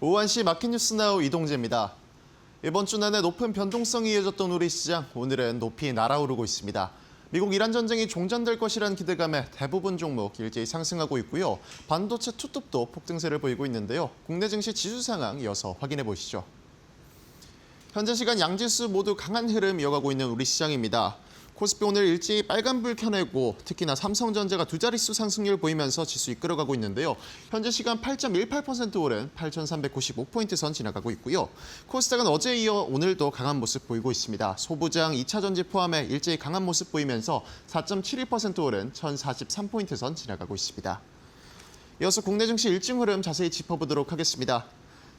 오후 1시 마켓뉴스나우 이동재입니다. 이번 주 내내 높은 변동성이 이어졌던 우리 시장, 오늘은 높이 날아오르고 있습니다. 미국 이란 전쟁이 종전될 것이란 기대감에 대부분 종목 일제히 상승하고 있고요. 반도체 투톱도 폭등세를 보이고 있는데요. 국내 증시 지수 상황 이어서 확인해 보시죠. 현재 시간 양지수 모두 강한 흐름 이어가고 있는 우리 시장입니다. 코스피 오늘 일제히 빨간불 켜내고 특히나 삼성전자가 두 자릿수 상승률 보이면서 지수 이끌어가고 있는데요. 현재 시간 8.18% 오른 8,395포인트 선 지나가고 있고요. 코스닥은 어제에 이어 오늘도 강한 모습 보이고 있습니다. 소부장 2차전지 포함해 일제히 강한 모습 보이면서 4.71% 오른 1,043포인트 선 지나가고 있습니다. 이어서 국내 증시 일중 흐름 자세히 짚어보도록 하겠습니다.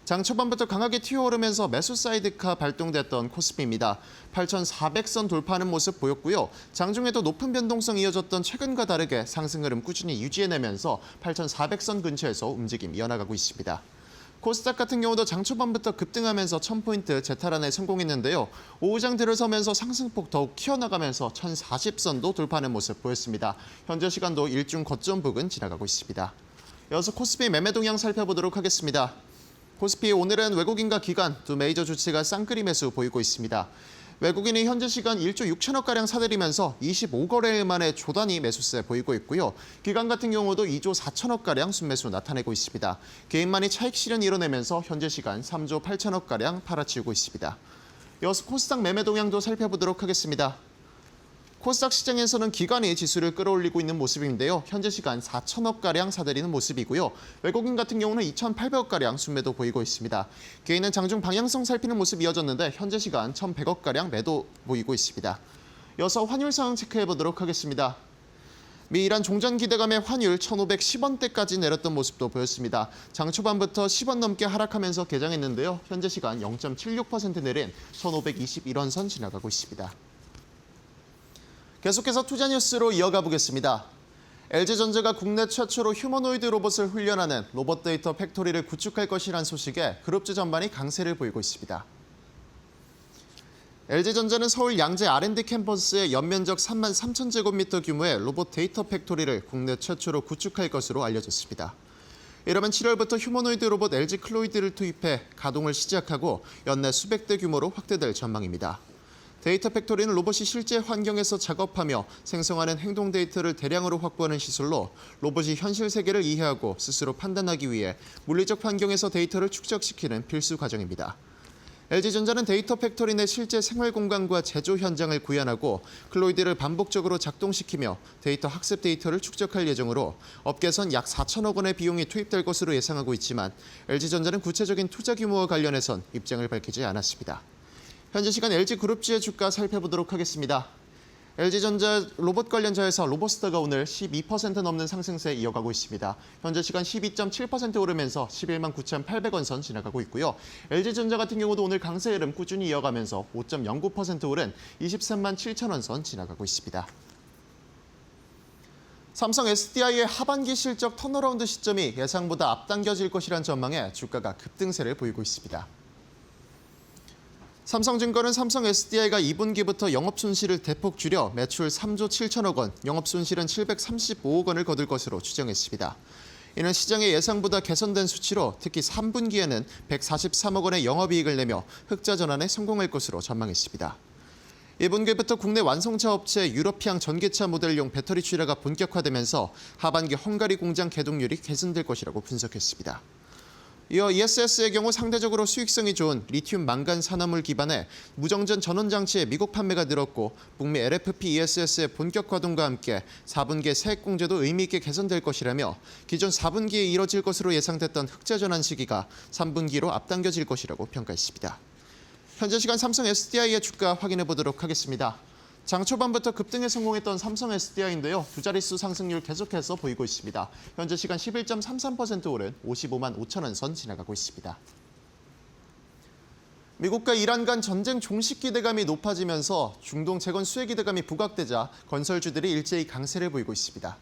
장 초반부터 강하게 튀어오르면서 매수 사이드카 발동됐던 코스피입니다. 8,400선 돌파하는 모습 보였고요. 장중에도 높은 변동성이 이어졌던 최근과 다르게 상승 흐름 꾸준히 유지해내면서 8,400선 근처에서 움직임 이어나가고 있습니다. 코스닥 같은 경우도 장 초반부터 급등하면서 1000포인트 재탈환에 성공했는데요. 오후장 들어서면서 상승폭 더욱 키워나가면서 1040선도 돌파하는 모습 보였습니다. 현재 시간도 일중 거점 부근 지나가고 있습니다. 이어서 코스피 매매 동향 살펴보도록 하겠습니다. 코스피 오늘은 외국인과 기관 두 메이저 주치가 쌍끌이 매수 보이고 있습니다. 외국인이 현재 시간 1조 6천억가량 사들이면서 25거래일 만에 조단위 매수세 보이고 있고요. 기관 같은 경우도 2조 4천억가량 순매수 나타내고 있습니다. 개인만이 차익 실현 이뤄내면서 현재 시간 3조 8천억가량 팔아치우고 있습니다. 이어서 코스닥 매매 동향도 살펴보도록 하겠습니다. 코스닥 시장에서는 기관이 지수를 끌어올리고 있는 모습인데요. 현재 시간 4천억가량 사들이는 모습이고요. 외국인 같은 경우는 2,800억가량 순매도 보이고 있습니다. 개인은 장중 방향성 살피는 모습이 이어졌는데 현재 시간 1,100억가량 매도 보이고 있습니다. 이어서 환율 상황 체크해보도록 하겠습니다. 미 이란 종전 기대감에 환율 1,510원대까지 내렸던 모습도 보였습니다. 장 초반부터 10원 넘게 하락하면서 개장했는데요. 현재 시간 0.76% 내린 1,521원 선 지나가고 있습니다. 계속해서 투자 뉴스로 이어가 보겠습니다. LG전자가 국내 최초로 휴머노이드 로봇을 훈련하는 로봇 데이터 팩토리를 구축할 것이란 소식에 그룹주 전반이 강세를 보이고 있습니다. LG전자는 서울 양재 R&D 캠퍼스에 연면적 3만 3천 제곱미터 규모의 로봇 데이터 팩토리를 국내 최초로 구축할 것으로 알려졌습니다. 이러면 7월부터 휴머노이드 로봇 LG 클로이드를 투입해 가동을 시작하고 연내 수백 대 규모로 확대될 전망입니다. 데이터 팩토리는 로봇이 실제 환경에서 작업하며 생성하는 행동 데이터를 대량으로 확보하는 시설로 로봇이 현실 세계를 이해하고 스스로 판단하기 위해 물리적 환경에서 데이터를 축적시키는 필수 과정입니다. LG전자는 데이터 팩토리 내 실제 생활 공간과 제조 현장을 구현하고 클로이드를 반복적으로 작동시키며 데이터 학습 데이터를 축적할 예정으로 업계선 약 4천억 원의 비용이 투입될 것으로 예상하고 있지만 LG전자는 구체적인 투자 규모와 관련해선 입장을 밝히지 않았습니다. 현재 시간 LG그룹주의 주가 살펴보도록 하겠습니다. LG전자 로봇 관련 자회사 로보스터가 오늘 12% 넘는 상승세 이어가고 있습니다. 현재 시간 12.7% 오르면서 11만 9,800원 선 지나가고 있고요. LG전자 같은 경우도 오늘 강세 흐름 꾸준히 이어가면서 5.09% 오른 23만 7천원 선 지나가고 있습니다. 삼성 SDI의 하반기 실적 턴어라운드 시점이 예상보다 앞당겨질 것이란 전망에 주가가 급등세를 보이고 있습니다. 삼성증권은 삼성 SDI가 2분기부터 영업손실을 대폭 줄여 매출 3조 7천억 원, 영업손실은 735억 원을 거둘 것으로 추정했습니다. 이는 시장의 예상보다 개선된 수치로 특히 3분기에는 143억 원의 영업이익을 내며 흑자 전환에 성공할 것으로 전망했습니다. 2분기부터 국내 완성차 업체 유러피앙 전기차 모델용 배터리 출하가 본격화되면서 하반기 헝가리 공장 개동률이 개선될 것이라고 분석했습니다. 이어 ESS의 경우 상대적으로 수익성이 좋은 리튬 망간 산화물 기반의 무정전 전원 장치의 미국 판매가 늘었고 북미 LFP ESS의 본격 가동과 함께 4분기의 세액 공제도 의미 있게 개선될 것이라며 기존 4분기에 이뤄질 것으로 예상됐던 흑자 전환 시기가 3분기로 앞당겨질 것이라고 평가했습니다. 현재 시간 삼성 SDI의 주가 확인해 보도록 하겠습니다. 장 초반부터 급등에 성공했던 삼성 SDI인데요. 두 자릿수 상승률 계속해서 보이고 있습니다. 현재 시간 11.33% 오른 55만 5천 원 선 지나가고 있습니다. 미국과 이란 간 전쟁 종식 기대감이 높아지면서 중동 재건 수혜 기대감이 부각되자 건설주들이 일제히 강세를 보이고 있습니다.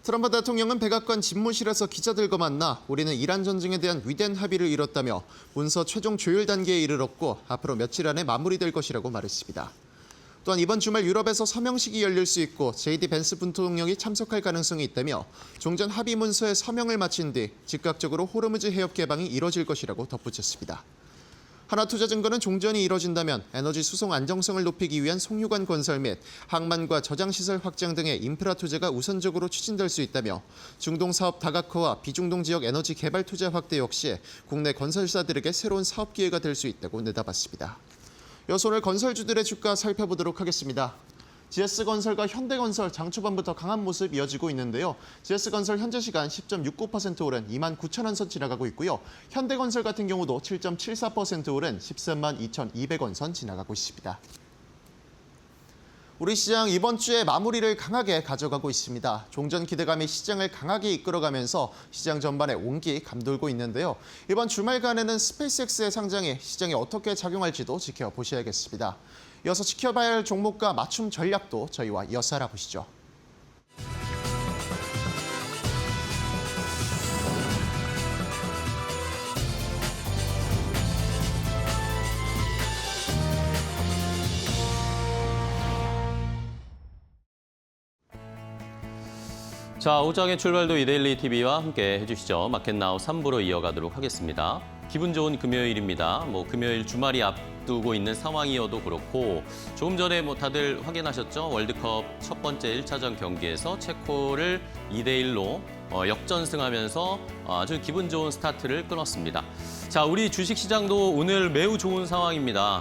트럼프 대통령은 백악관 집무실에서 기자들과 만나 우리는 이란 전쟁에 대한 위대한 합의를 이뤘다며 문서 최종 조율 단계에 이르렀고 앞으로 며칠 안에 마무리될 것이라고 말했습니다. 또한 이번 주말 유럽에서 서명식이 열릴 수 있고 JD 벤스 부통령이 참석할 가능성이 있다며 종전 합의 문서에 서명을 마친 뒤 즉각적으로 호르무즈 해협 개방이 이뤄질 것이라고 덧붙였습니다. 하나투자증권은 종전이 이뤄진다면 에너지 수송 안정성을 높이기 위한 송유관 건설 및 항만과 저장시설 확장 등의 인프라 투자가 우선적으로 추진될 수 있다며 중동 사업 다각화와 비중동 지역 에너지 개발 투자 확대 역시 국내 건설사들에게 새로운 사업 기회가 될 수 있다고 내다봤습니다. 이어서 오늘 건설주들의 주가 살펴보도록 하겠습니다. GS건설과 현대건설 장 초반부터 강한 모습 이어지고 있는데요. GS건설 현재 시간 10.69% 오른 29,000원 선 지나가고 있고요. 현대건설 같은 경우도 7.74% 오른 132,200원 선 지나가고 있습니다. 우리 시장 이번 주에 마무리를 강하게 가져가고 있습니다. 종전 기대감이 시장을 강하게 이끌어가면서 시장 전반에 온기 감돌고 있는데요. 이번 주말간에는 스페이스X의 상장이 시장에 어떻게 작용할지도 지켜보셔야겠습니다. 이어서 지켜봐야 할 종목과 맞춤 전략도 저희와 이어서 알아보시죠. 자, 오장의 출발도 이데일리 TV와 함께 해주시죠. 마켓나우 3부로 이어가도록 하겠습니다. 기분 좋은 금요일입니다. 금요일 주말이 앞두고 있는 상황이어도 그렇고 조금 전에 다들 확인하셨죠? 월드컵 첫 번째 1차전 경기에서 체코를 2대1로 역전승하면서 아주 기분 좋은 스타트를 끊었습니다. 자, 우리 주식시장도 오늘 매우 좋은 상황입니다.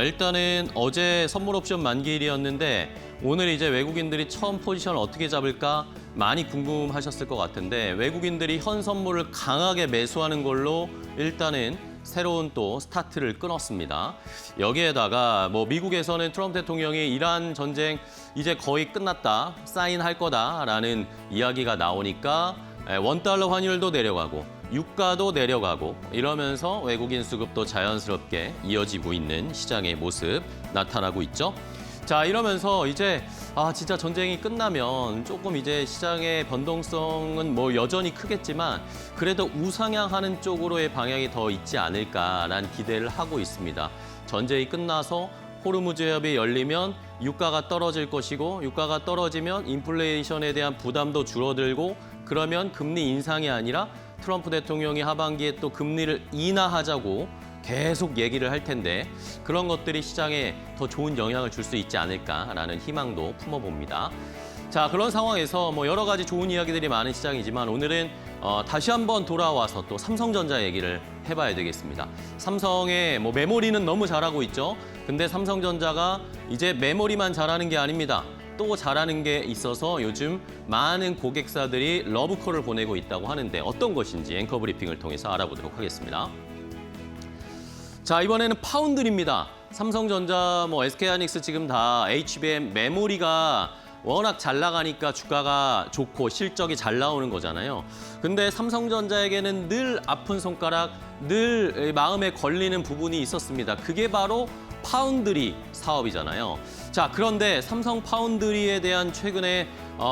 일단은 어제 선물 옵션 만기일이었는데 오늘 이제 외국인들이 처음 포지션을 어떻게 잡을까 많이 궁금하셨을 것 같은데 외국인들이 현 선물을 강하게 매수하는 걸로 일단은 새로운 또 스타트를 끊었습니다. 여기에다가 미국에서는 트럼프 대통령이 이란 전쟁 이제 거의 끝났다, 사인할 거다라는 이야기가 나오니까 원달러 환율도 내려가고 유가도 내려가고 이러면서 외국인 수급도 자연스럽게 이어지고 있는 시장의 모습 나타나고 있죠. 자, 이러면서 이제 진짜 전쟁이 끝나면 조금 이제 시장의 변동성은 여전히 크겠지만 그래도 우상향하는 쪽으로의 방향이 더 있지 않을까라는 기대를 하고 있습니다. 전쟁이 끝나서 호르무즈 해협이 열리면 유가가 떨어질 것이고 유가가 떨어지면 인플레이션에 대한 부담도 줄어들고 그러면 금리 인상이 아니라 트럼프 대통령이 하반기에 또 금리를 인하하자고 계속 얘기를 할 텐데 그런 것들이 시장에 더 좋은 영향을 줄 수 있지 않을까라는 희망도 품어봅니다. 자, 그런 상황에서 여러 가지 좋은 이야기들이 많은 시장이지만 오늘은 다시 한번 돌아와서 또 삼성전자 얘기를 해봐야 되겠습니다. 삼성의 메모리는 너무 잘하고 있죠. 근데 삼성전자가 이제 메모리만 잘하는 게 아닙니다. 또 잘하는 게 있어서 요즘 많은 고객사들이 러브콜을 보내고 있다고 하는데 어떤 것인지 앵커 브리핑을 통해서 알아보도록 하겠습니다. 자, 이번에는 파운드리입니다. 삼성전자, SK하이닉스 지금 다 HBM 메모리가 워낙 잘 나가니까 주가가 좋고 실적이 잘 나오는 거잖아요. 근데 삼성전자에게는 늘 아픈 손가락, 늘 마음에 걸리는 부분이 있었습니다. 그게 바로 파운드리 사업이잖아요. 자, 그런데 삼성 파운드리에 대한 최근에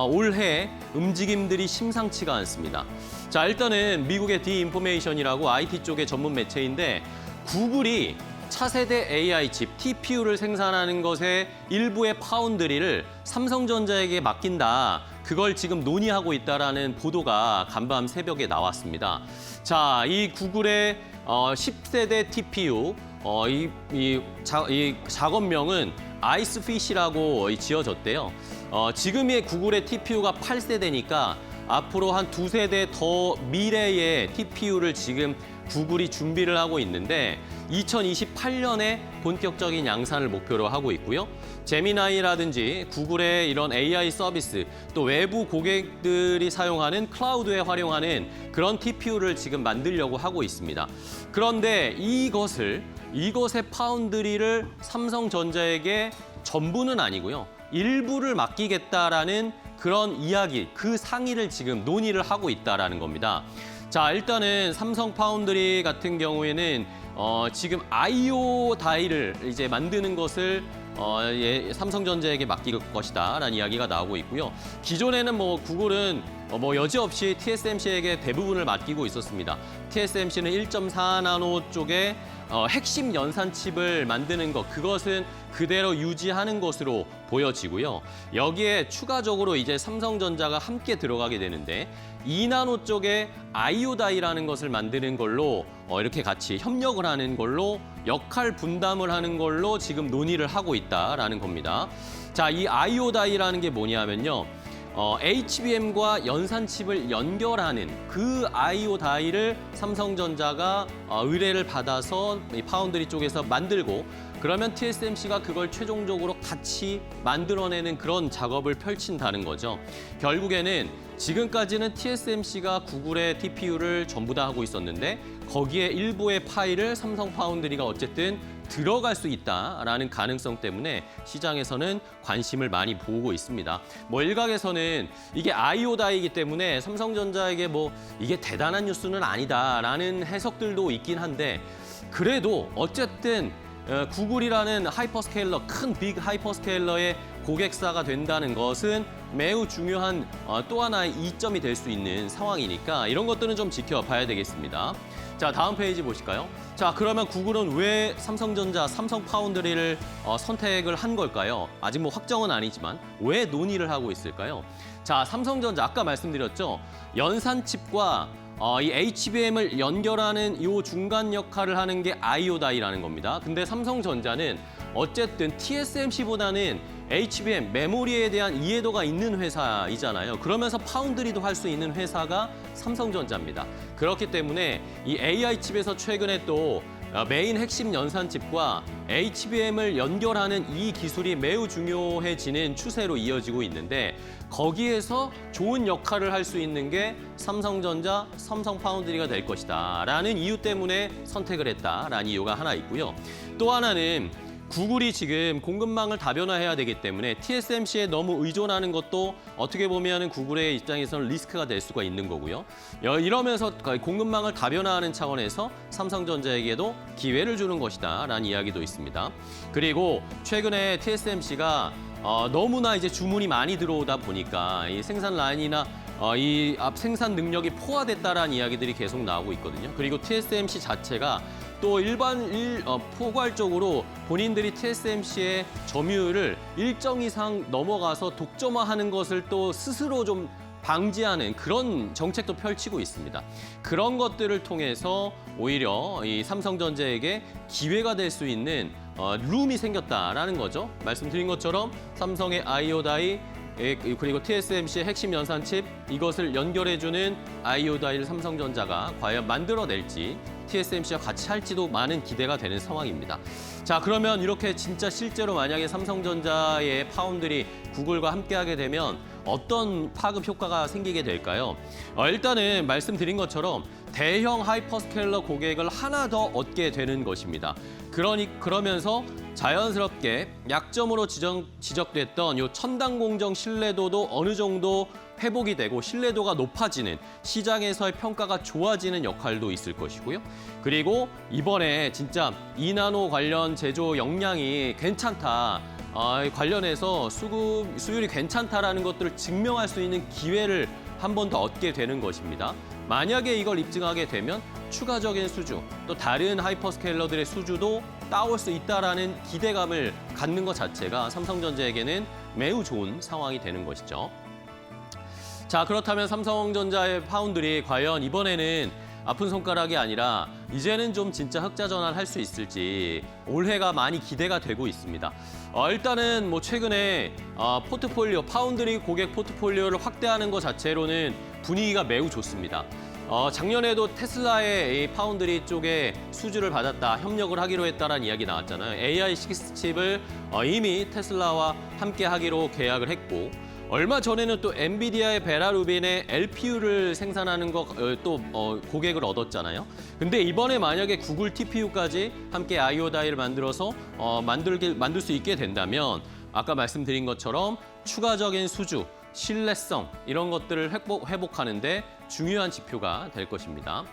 올해 움직임들이 심상치가 않습니다. 자, 일단은 미국의 디인포메이션이라고 IT 쪽의 전문 매체인데 구글이 차세대 AI 칩 TPU를 생산하는 것의 일부의 파운드리를 삼성전자에게 맡긴다. 그걸 지금 논의하고 있다라는 보도가 간밤 새벽에 나왔습니다. 자, 이 구글의 10세대 TPU 이 작업명은 아이스피시라고 지어졌대요. 지금의 구글의 TPU가 8세대니까 앞으로 한 2세대 더 미래의 TPU를 지금 구글이 준비를 하고 있는데 2028년에 본격적인 양산을 목표로 하고 있고요. 제미나이라든지 구글의 이런 AI 서비스, 또 외부 고객들이 사용하는 클라우드에 활용하는 그런 TPU를 지금 만들려고 하고 있습니다. 그런데 이것의 파운드리를 삼성전자에게 전부는 아니고요. 일부를 맡기겠다라는 그런 이야기, 그 상의를 지금 논의를 하고 있다라는 겁니다. 자, 일단은 삼성 파운드리 같은 경우에는 지금 I/O 다이를 이제 만드는 것을 삼성전자에게 맡길 것이다라는 이야기가 나오고 있고요. 기존에는 구글은 여지없이 TSMC에게 대부분을 맡기고 있었습니다. TSMC는 1.4나노 쪽에 핵심 연산 칩을 만드는 것, 그것은 그대로 유지하는 것으로 보여지고요. 여기에 추가적으로 이제 삼성전자가 함께 들어가게 되는데 2나노 쪽에 아이오다이라는 것을 만드는 걸로 이렇게 같이 협력을 하는 걸로 역할 분담을 하는 걸로 지금 논의를 하고 있다라는 겁니다. 자, 이 아이오다이라는 게 뭐냐면요. HBM과 연산칩을 연결하는 그 I/O 다이를 삼성전자가 의뢰를 받아서 이 파운드리 쪽에서 만들고 그러면 TSMC가 그걸 최종적으로 같이 만들어내는 그런 작업을 펼친다는 거죠. 결국에는 지금까지는 TSMC가 구글의 TPU를 전부 다 하고 있었는데 거기에 일부의 파일을 삼성 파운드리가 어쨌든 들어갈 수 있다라는 가능성 때문에 시장에서는 관심을 많이 보고 있습니다. 뭐 일각에서는 이게 아이오다이기 때문에 삼성전자에게 뭐 이게 대단한 뉴스는 아니다라는 해석들도 있긴 한데 그래도 어쨌든 구글이라는 하이퍼스케일러, 큰 빅 하이퍼스케일러의 고객사가 된다는 것은 매우 중요한 또 하나의 이점이 될 수 있는 상황이니까 이런 것들은 좀 지켜봐야 되겠습니다. 자, 다음 페이지 보실까요? 자, 그러면 구글은 왜 삼성전자, 삼성 파운드리를 선택을 한 걸까요? 아직 뭐 확정은 아니지만 왜 논의를 하고 있을까요? 자, 삼성전자 아까 말씀드렸죠. 연산칩과 이 HBM을 연결하는 이 중간 역할을 하는 게 아이오다이라는 겁니다. 근데 삼성전자는 어쨌든 TSMC보다는 HBM, 메모리에 대한 이해도가 있는 회사이잖아요. 그러면서 파운드리도 할 수 있는 회사가 삼성전자입니다. 그렇기 때문에 이 AI 칩에서 최근에 또 메인 핵심 연산칩과 HBM을 연결하는 이 기술이 매우 중요해지는 추세로 이어지고 있는데 거기에서 좋은 역할을 할 수 있는 게 삼성전자, 삼성 파운드리가 될 것이다 라는 이유 때문에 선택을 했다라는 이유가 하나 있고요. 또 하나는 구글이 지금 공급망을 다변화해야 되기 때문에 TSMC에 너무 의존하는 것도 어떻게 보면 구글의 입장에서는 리스크가 될 수가 있는 거고요. 이러면서 공급망을 다변화하는 차원에서 삼성전자에게도 기회를 주는 것이다 라는 이야기도 있습니다. 그리고 최근에 TSMC가 너무나 이제 주문이 많이 들어오다 보니까 이 생산 라인이나 이 생산 능력이 포화됐다라는 이야기들이 계속 나오고 있거든요. 그리고 TSMC 자체가 또 포괄적으로 본인들이 TSMC의 점유율을 일정 이상 넘어가서 독점화하는 것을 또 스스로 좀 방지하는 그런 정책도 펼치고 있습니다. 그런 것들을 통해서 오히려 이 삼성전자에게 기회가 될 수 있는 룸이 생겼다라는 거죠. 말씀드린 것처럼 삼성의 아이오다이 그리고 TSMC의 핵심 연산칩 이것을 연결해주는 아이오다이를 삼성전자가 과연 만들어낼지 TSMC와 같이 할지도 많은 기대가 되는 상황입니다. 자, 그러면 이렇게 진짜 실제로 만약에 삼성전자의 파운드리 구글과 함께하게 되면 어떤 파급 효과가 생기게 될까요? 일단은 말씀드린 것처럼 대형 하이퍼스케일러 고객을 하나 더 얻게 되는 것입니다. 그러면서 자연스럽게 약점으로 지적됐던 이 첨단 공정 신뢰도도 어느 정도 회복이 되고 신뢰도가 높아지는 시장에서의 평가가 좋아지는 역할도 있을 것이고요. 그리고 이번에 진짜 2나노 관련 제조 역량이 괜찮다. 관련해서 수율이 괜찮다라는 것들을 증명할 수 있는 기회를 한 번 더 얻게 되는 것입니다. 만약에 이걸 입증하게 되면 추가적인 수주, 또 다른 하이퍼스케일러들의 수주도 따올 수 있다라는 기대감을 갖는 것 자체가 삼성전자에게는 매우 좋은 상황이 되는 것이죠. 자, 그렇다면 삼성전자의 파운드리 과연 이번에는 아픈 손가락이 아니라 이제는 좀 진짜 흑자 전환할 수 있을지 올해가 많이 기대가 되고 있습니다. 일단은 뭐 최근에 포트폴리오, 파운드리 고객 포트폴리오를 확대하는 것 자체로는 분위기가 매우 좋습니다. 작년에도 테슬라의 이 파운드리 쪽에 수주를 받았다, 협력을 하기로 했다라는 이야기 나왔잖아요. AI6 칩을 이미 테슬라와 함께 하기로 계약을 했고 얼마 전에는 또 엔비디아의 베라루빈의 LPU를 생산하는 고객을 얻었잖아요. 근데 이번에 만약에 구글 TPU까지 함께 아이오다이를 만들어서 만들 수 있게 된다면 아까 말씀드린 것처럼 추가적인 수주, 신뢰성 이런 것들을 회복하는데 중요한 지표가 될 것입니다.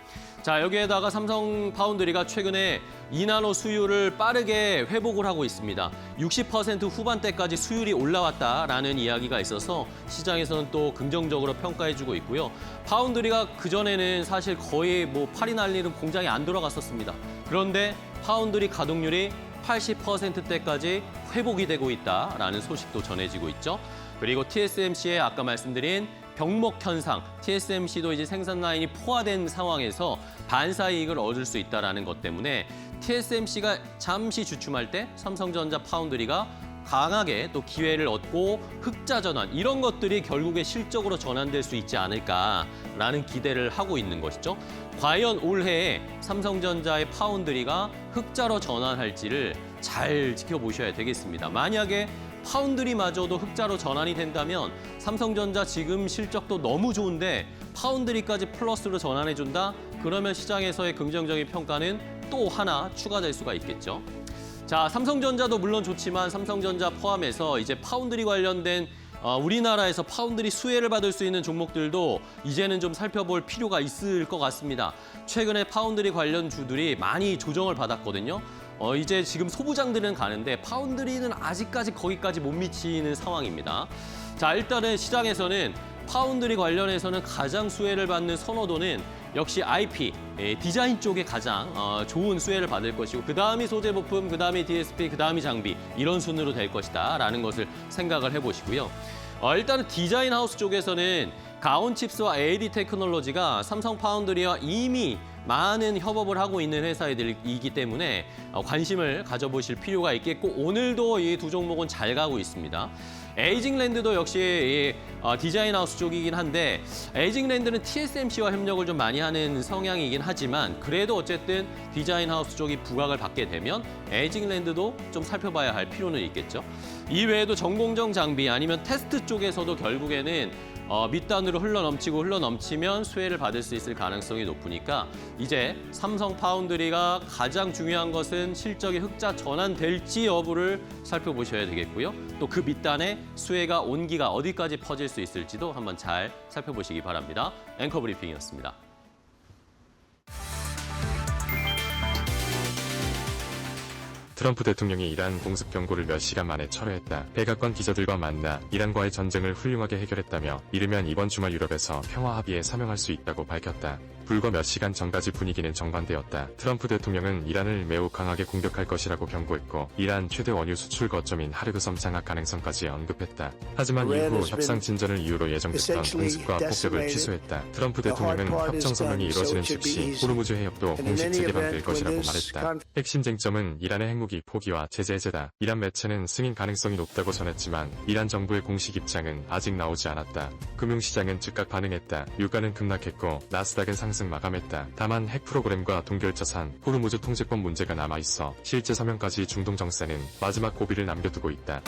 자, 여기에다가 삼성 파운드리가 최근에 2나노 수율을 빠르게 회복을 하고 있습니다. 60% 후반대까지 수율이 올라왔다라는 이야기가 있어서 시장에서는 또 긍정적으로 평가해주고 있고요. 파운드리가 그전에는 사실 거의 뭐 팔이 날리는 공장이 안 들어갔었습니다. 그런데 파운드리 가동률이 80%대까지 회복이 되고 있다라는 소식도 전해지고 있죠. 그리고 TSMC의 아까 말씀드린 병목 현상, TSMC도 이제 생산 라인이 포화된 상황에서 반사 이익을 얻을 수 있다는 것 때문에 TSMC가 잠시 주춤할 때 삼성전자 파운드리가 강하게 또 기회를 얻고 흑자 전환 이런 것들이 결국에 실적으로 전환될 수 있지 않을까라는 기대를 하고 있는 것이죠. 과연 올해에 삼성전자의 파운드리가 흑자로 전환할지를 잘 지켜보셔야 되겠습니다. 만약에 파운드리마저도 흑자로 전환이 된다면 삼성전자 지금 실적도 너무 좋은데 파운드리까지 플러스로 전환해준다? 그러면 시장에서의 긍정적인 평가는 또 하나 추가될 수가 있겠죠. 자, 삼성전자도 물론 좋지만 삼성전자 포함해서 이제 파운드리 관련된 우리나라에서 파운드리 수혜를 받을 수 있는 종목들도 이제는 좀 살펴볼 필요가 있을 것 같습니다. 최근에 파운드리 관련 주들이 많이 조정을 받았거든요. 이제 지금 소부장들은 가는데 파운드리는 아직까지 거기까지 못 미치는 상황입니다. 자, 일단은 시장에서는 파운드리 관련해서는 가장 수혜를 받는 선호도는 역시 IP, 디자인 쪽에 가장 좋은 수혜를 받을 것이고 그다음이 소재 부품, 그다음이 DSP, 그다음이 장비 이런 순으로 될 것이다 라는 것을 생각을 해보시고요. 일단은 디자인 하우스 쪽에서는 가온칩스와 AD 테크놀로지가 삼성 파운드리와 이미 많은 협업을 하고 있는 회사들이기 때문에 관심을 가져보실 필요가 있겠고 오늘도 이 두 종목은 잘 가고 있습니다. 에이징랜드도 역시 디자인 하우스 쪽이긴 한데 에이징랜드는 TSMC와 협력을 좀 많이 하는 성향이긴 하지만 그래도 어쨌든 디자인 하우스 쪽이 부각을 받게 되면 에이징랜드도 좀 살펴봐야 할 필요는 있겠죠. 이외에도 전공정 장비 아니면 테스트 쪽에서도 결국에는 밑단으로 흘러넘치면 수혜를 받을 수 있을 가능성이 높으니까 이제 삼성 파운드리가 가장 중요한 것은 실적이 흑자 전환될지 여부를 살펴보셔야 되겠고요. 또 그 밑단에 수혜가 온기가 어디까지 퍼질 수 있을지도 한번 잘 살펴보시기 바랍니다. 앵커 브리핑이었습니다. 트럼프 대통령이 이란 공습 경고를 몇 시간 만에 철회했다. 백악관 기자들과 만나 이란과의 전쟁을 훌륭하게 해결했다며 이르면 이번 주말 유럽에서 평화 합의에 서명할 수 있다고 밝혔다. 불과 몇 시간 전까지 분위기는 정반대였다. 트럼프 대통령은 이란을 매우 강하게 공격할 것이라고 경고했고 이란 최대 원유 수출 거점인 하르그섬 장악 가능성까지 언급했다. 하지만 이후 협상 진전을 이유로 예정됐던 공습과 폭격을 취소했다. 트럼프 대통령은 협정 서명이 이뤄지는 즉시 호르무즈 해협도 공식 재개방될 것이라고 말했다. 핵심 쟁점은 이란의 핵무기 포기와 제재 해제다. 이란 매체는 승인 가능성이 높다고 전했지만 이란 정부의 공식 입장은 아직 나오지 않았다. 금융시장은 즉각 반응했다. 유가는 급락했고 나스닥은 상승 마감했다. 다만 핵 프로그램과 동결자산, 호르무즈 통제권 문제가 남아있어 실제 서명까지 중동 정세는 마지막 고비를 남겨두고 있다.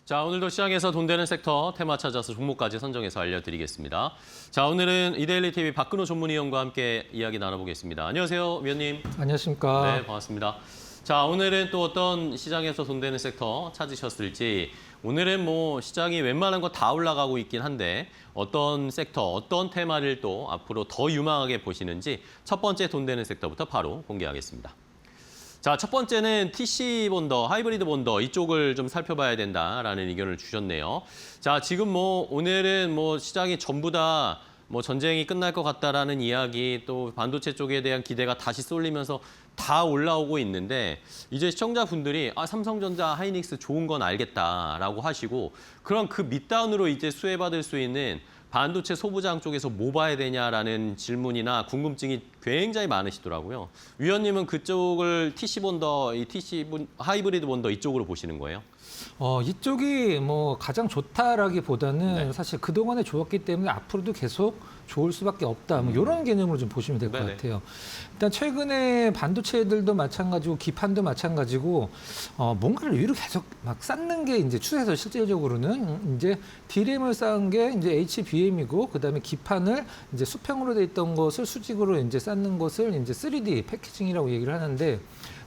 자, 오늘도 시장에서 돈 되는 섹터 테마 찾아서 종목까지 선정해서 알려드리겠습니다. 자, 오늘은 이데일리 TV 박근호 전문위원과 함께 이야기 나눠보겠습니다. 안녕하세요, 위원님. 안녕하십니까. 네, 반갑습니다. 자, 오늘은 또 어떤 시장에서 돈 되는 섹터 찾으셨을지 오늘은 뭐 시장이 웬만한 거 다 올라가고 있긴 한데 어떤 섹터, 어떤 테마를 또 앞으로 더 유망하게 보시는지 첫 번째 돈 되는 섹터부터 바로 공개하겠습니다. 자, 첫 번째는 TC 본더, 하이브리드 본더 이쪽을 좀 살펴봐야 된다라는 의견을 주셨네요. 자, 지금 뭐 오늘은 뭐 시장이 전부 다 뭐 전쟁이 끝날 것 같다라는 이야기 또 반도체 쪽에 대한 기대가 다시 쏠리면서 다 올라오고 있는데 이제 시청자분들이 삼성전자, 하이닉스 좋은 건 알겠다라고 하시고 그럼 그 밑단으로 이제 수혜받을 수 있는 반도체 소부장 쪽에서 뭐 봐야 되냐라는 질문이나 궁금증이 굉장히 많으시더라고요. 위원님은 그쪽을 TC 본더, 이 TC 하이브리드 본더 이쪽으로 보시는 거예요? 이쪽이 뭐 가장 좋다라기보다는 네. 사실 그동안에 좋았기 때문에 앞으로도 계속 좋을 수밖에 없다. 뭐 이런 개념으로 좀 보시면 될 것 네네. 같아요. 일단 최근에 반도체들도 마찬가지고 기판도 마찬가지고 뭔가를 위로 계속 막 쌓는 게 이제 추세에서 실질적으로는 이제 D램을 쌓은 게 이제 HBM이고 그다음에 기판을 이제 수평으로 돼 있던 것을 수직으로 이제 쌓는 것을 이제 3D 패키징이라고 얘기를 하는데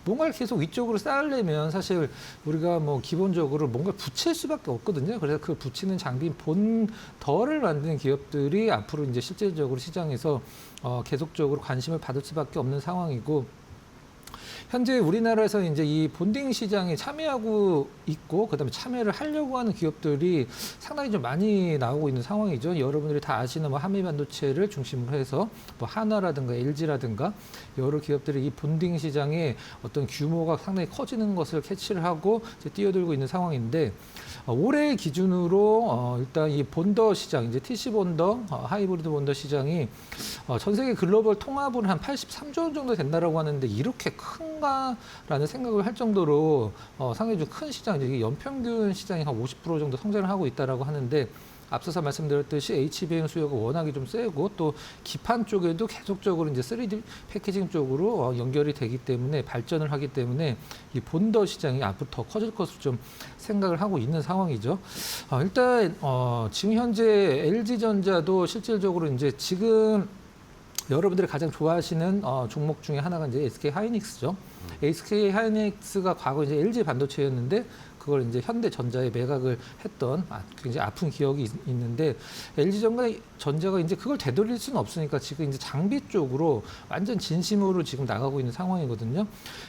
뭔가를 계속 위쪽으로 쌓으려면 사실 우리가 뭐 기본적으로 뭔가를 붙일 수밖에 없거든요. 그래서 그 붙이는 장비인 본더를 만드는 기업들이 앞으로 이제 실질적으로 시장에서 계속적으로 관심을 받을 수밖에 없는 상황이고 현재 우리나라에서 이제 이 본딩 시장에 참여하고 있고 그다음에 참여를 하려고 하는 기업들이 상당히 좀 많이 나오고 있는 상황이죠. 여러분들이 다 아시는 뭐 한미반도체를 중심으로 해서 뭐 하나라든가 LG라든가 여러 기업들이 이 본딩 시장에 어떤 규모가 상당히 커지는 것을 캐치를 하고 이제 뛰어들고 있는 상황인데 올해 기준으로 일단 이 본더 시장 이제 TC 본더, 하이브리드 본더 시장이 전 세계 글로벌 통합으로 한 83조 원 정도 된다라고 하는데 이렇게 큰가라는 생각을 할 정도로 상당히 좀 큰 시장, 이제 연평균 시장이 한 50% 정도 성장을 하고 있다라고 하는데 앞서서 말씀드렸듯이 HBM 수요가 워낙에 좀 세고 또 기판 쪽에도 계속적으로 이제 3D 패키징 쪽으로 연결이 되기 때문에 발전을 하기 때문에 이 본더 시장이 앞으로 더 커질 것으로 좀 생각을 하고 있는 상황이죠. 일단 지금 현재 LG전자도 실질적으로 이제 지금 여러분들이 가장 좋아하시는 종목 중에 하나가 이제 SK 하이닉스죠. SK 하이닉스가 과거 이제 LG 반도체였는데 그걸 이제 현대전자에 매각을 했던 굉장히 아픈 기억이 있는데 LG전자가 이제 그걸 되돌릴 수는 없으니까 지금 이제 장비 쪽으로 완전 진심으로 지금 나가고 있는 상황이거든요.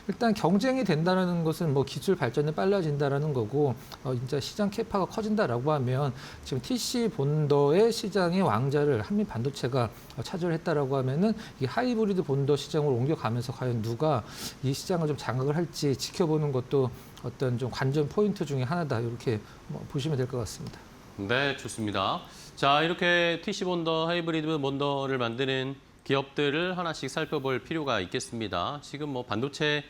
일단 경쟁이 된다는 것은 뭐 기술 발전이 빨라진다라는 거고 진짜 시장 캐파가 커진다라고 하면 지금 TC 본더의 시장의 왕자를 한미 반도체가 차지를 했다라고 하면은 이 하이브리드 본더 시장으로 옮겨가면서 과연 누가 이 시장을 좀 장악을 할지 지켜보는 것도 어떤 좀 관전 포인트 중에 하나다 이렇게 보시면 될 것 같습니다. 네, 좋습니다. 자, 이렇게 TC 본더, 하이브리드 본더를 만드는 기업들을 하나씩 살펴볼 필요가 있겠습니다. 지금 뭐 반도체의